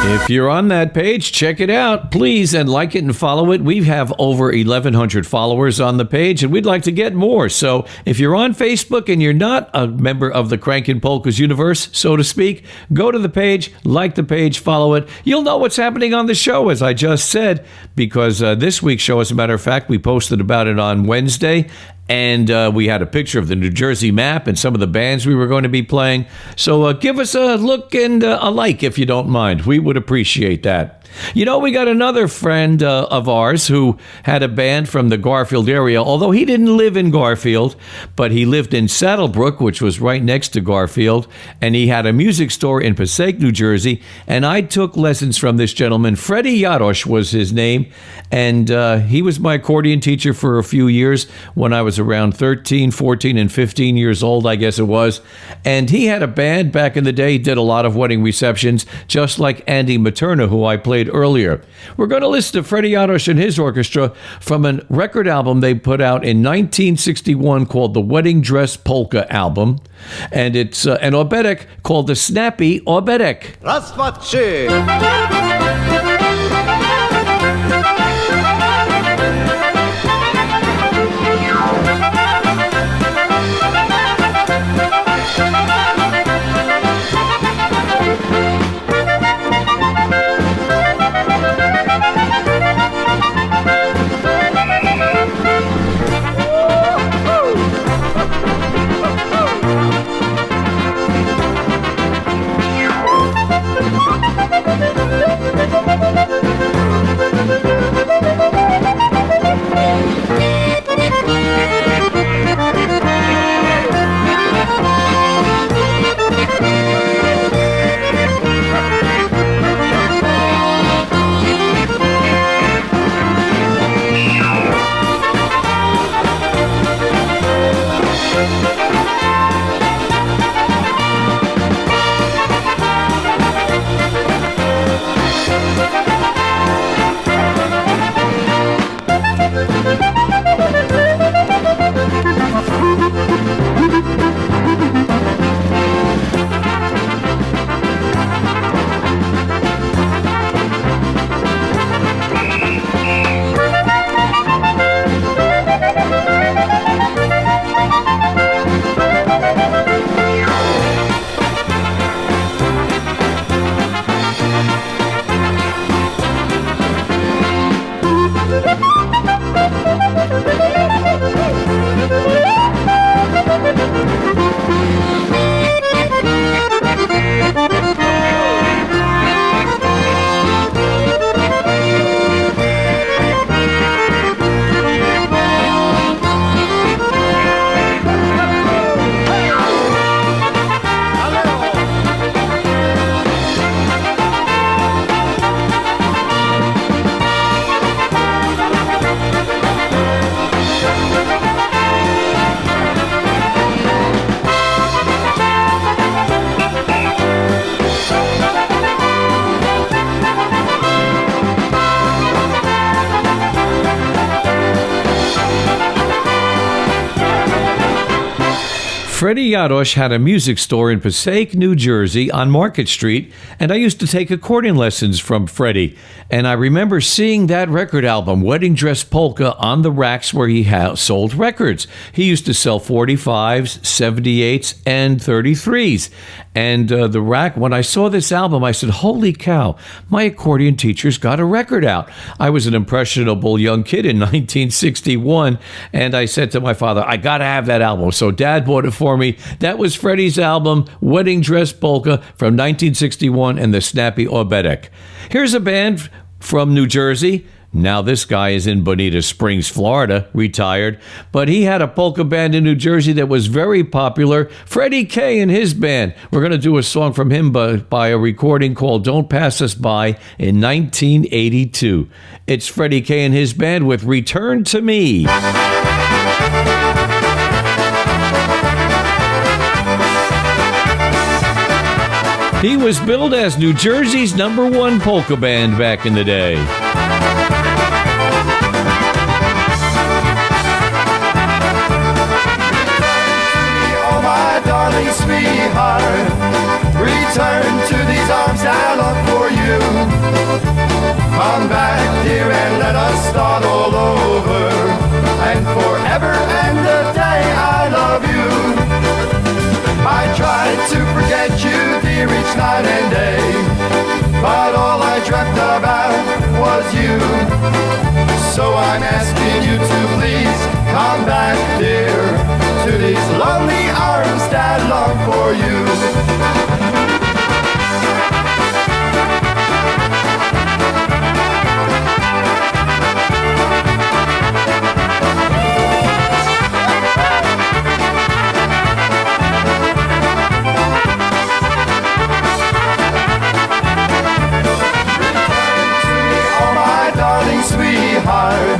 If you're on that page, check it out, please, and like it and follow it. We have over 1,100 followers on the page, and we'd like to get more. So if you're on Facebook and you're not a member of the Crankin' Polkas universe, so to speak, go to the page, like the page, follow it. You'll know what's happening on the show, as I just said, because this week's show, as a matter of fact, we posted about it on Wednesday. And we had a picture of the New Jersey map and some of the bands we were going to be playing. So give us a look and a like if you don't mind. We would appreciate that. You know, we got another friend of ours who had a band from the Garfield area, although he didn't live in Garfield, but he lived in Saddlebrook, which was right next to Garfield, and he had a music store in Passaic, New Jersey, and I took lessons from this gentleman. Freddie Yarosh was his name, and he was my accordion teacher for a few years when I was around 13, 14, and 15 years old, I guess it was, and he had a band back in the day. He did a lot of wedding receptions, just like Andy Materna, who I played earlier. We're going to listen to Freddie Yarosh and his orchestra from a record album they put out in 1961 called the Wedding Dress Polka Album, and it's an oberek called the Snappy Oberek. Raz, dwa, trzy. Thank you. Freddie Yadosh had a music store in Passaic, New Jersey on Market Street, and I used to take accordion lessons from Freddie. And I remember seeing that record album, Wedding Dress Polka, on the racks where he sold records. He used to sell 45s, 78s, and 33s. And the rack, when I saw this album, I said, holy cow, my accordion teacher's got a record out. I was an impressionable young kid in 1961, and I said to my father, I got to have that album. So Dad bought it for me. That was Freddie's album, Wedding Dress Polka, from 1961, and the Snappy Obedek. Here's a band from New Jersey. Now this guy is in Bonita Springs, Florida, retired, but he had a polka band in New Jersey that was very popular. Freddie K and his band. We're going to do a song from him by a recording called Don't Pass Us By in 1982. It's Freddie K and his band with Return to Me. He was billed as New Jersey's #1 polka band back in the day. Oh, my darling sweetheart, return to these arms I long for you. Come back, dear, and let us start all over. And forever and a day I love you. I tried to forget you, dear, each night and day, but all I dreamt about was you. So I'm asking you to please come back, dear, to these lonely arms that long for you. Sweetheart,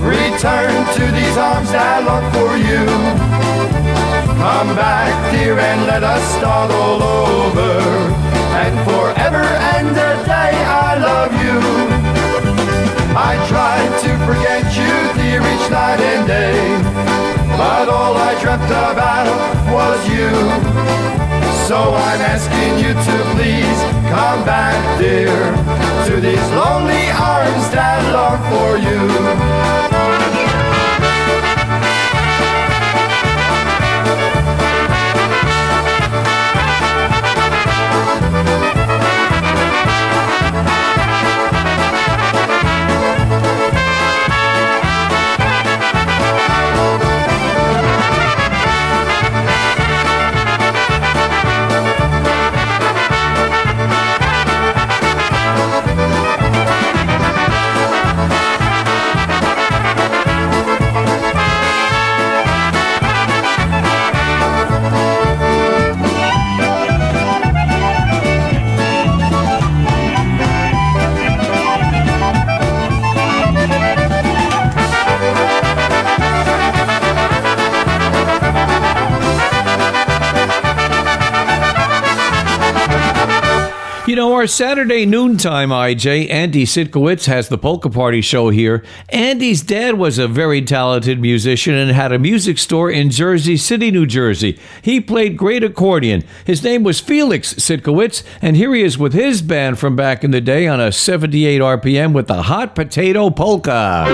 return to these arms that long for you. Come back, dear, and let us start all over. And forever and a day I love you. I tried to forget you, dear, each night and day, but all I dreamt about was you. So I'm asking you to please come back, dear, to these lonely arms that long for you. You know, our Saturday noontime IJ, Andy Sitkowitz, has the Polka Party show here. Andy's dad was a very talented musician and had a music store in Jersey City, New Jersey. He played great accordion. His name was Felix Sitkowitz, and here he is with his band from back in the day on a 78 RPM with the Hot Potato Polka.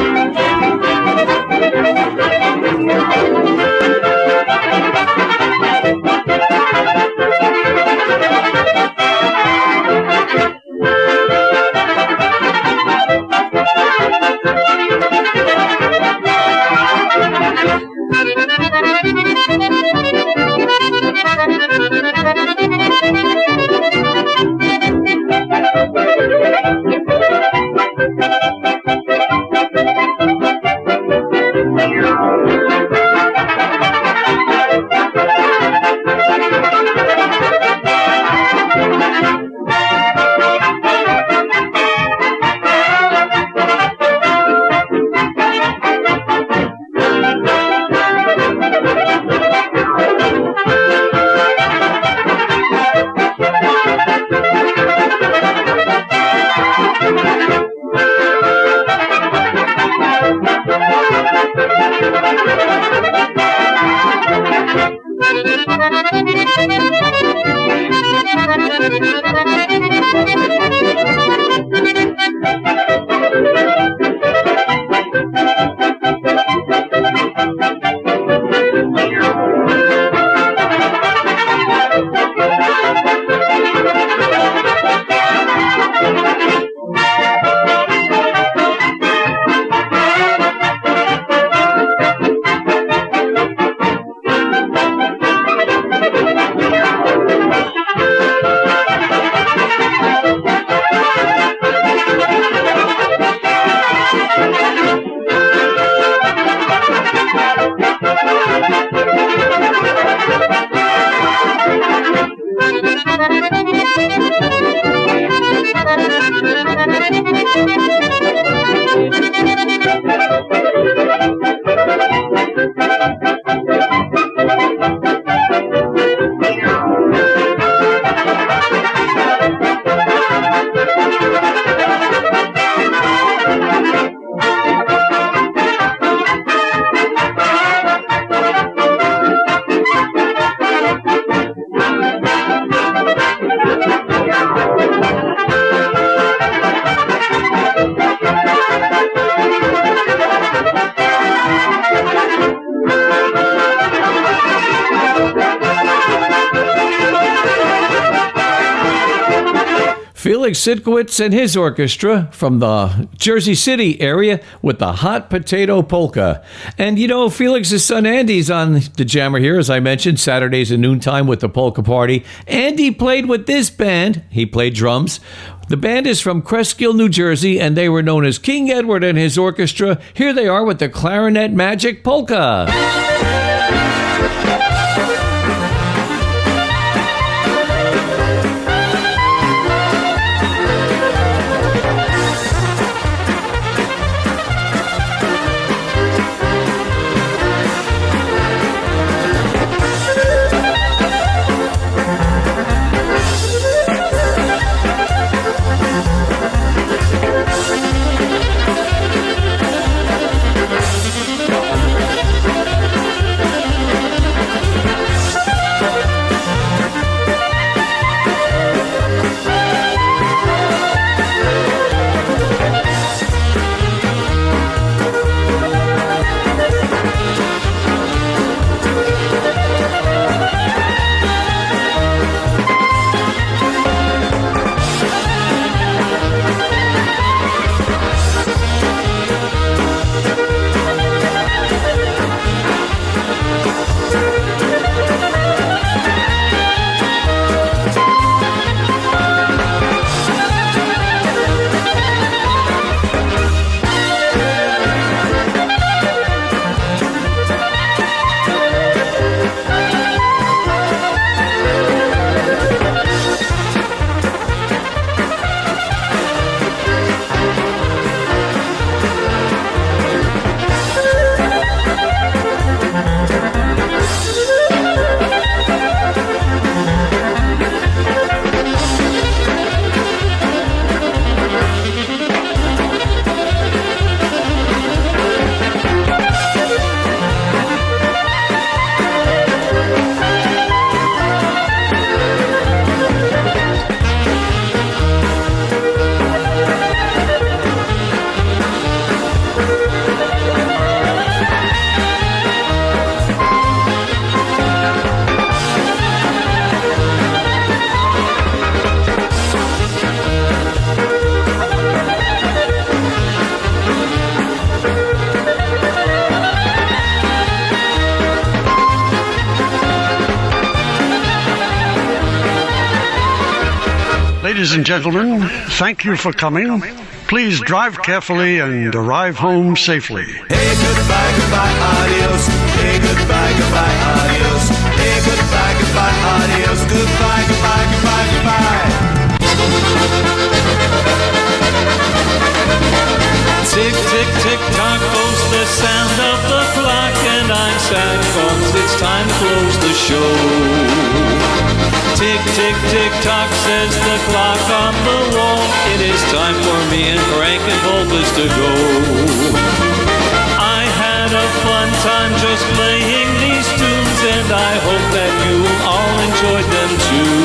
Felix Sitkowitz and his orchestra from the Jersey City area with the Hot Potato Polka. And you know, Felix's son Andy's on the Jammer here, as I mentioned, Saturdays at noontime with the Polka Party. Andy played with this band. He played drums. The band is from Cresskill, New Jersey, and they were known as King Edward and his orchestra. Here they are with the Clarinet Magic Polka. Ladies and gentlemen, thank you for coming. Please drive carefully and arrive home safely. Hey, goodbye, goodbye, adios. Hey, goodbye, goodbye, adios. Hey, goodbye, goodbye, adios. Goodbye, goodbye, goodbye, goodbye. Tick, tick, tick, tock goes the sound of the clock, and I'm sad 'cause it's time to close the show. Tick, tick, tick, tock, says the clock on the wall. It is time for me and Crankin Polkas to go. I had a fun time just playing these tunes, and I hope that you all enjoyed them too.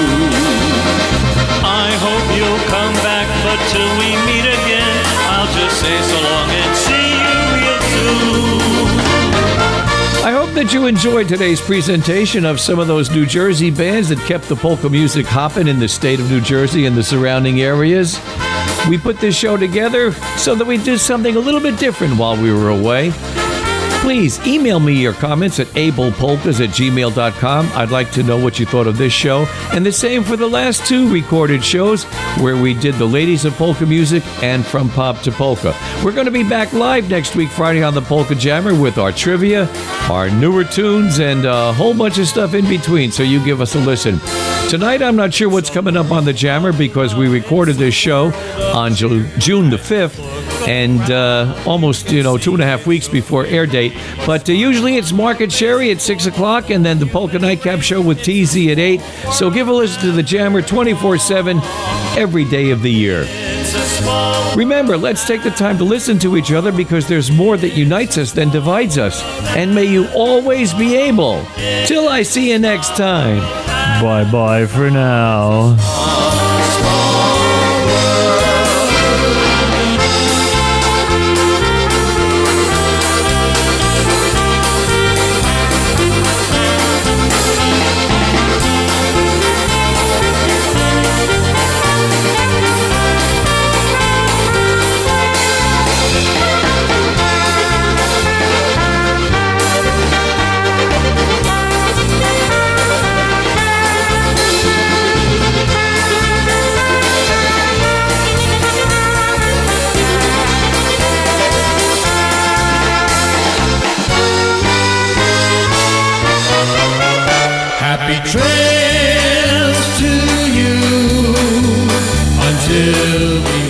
I hope you'll come back, but till we meet again, I'll just say so long and see you real soon. I hope that you enjoyed today's presentation of some of those New Jersey bands that kept the polka music hopping in the state of New Jersey and the surrounding areas. We put this show together so that we did something a little bit different while we were away. Please email me your comments at ablepolkas@gmail.com. I'd like to know what you thought of this show. And the same for the last two recorded shows where we did the Ladies of Polka Music and From Pop to Polka. We're going to be back live next week, Friday, on the Polka Jammer with our trivia, our newer tunes, and a whole bunch of stuff in between. So you give us a listen. Tonight, I'm not sure what's coming up on the Jammer because we recorded this show on June the 5th. And almost, 2.5 weeks before air date. But usually it's Mark and Sherry at 6 o'clock, and then the Polka Nightcap Show with TZ at 8. So give a listen to the Jammer 24/7 every day of the year. Remember, let's take the time to listen to each other because there's more that unites us than divides us. And may you always be able. Till I see you next time. Bye-bye for now. will be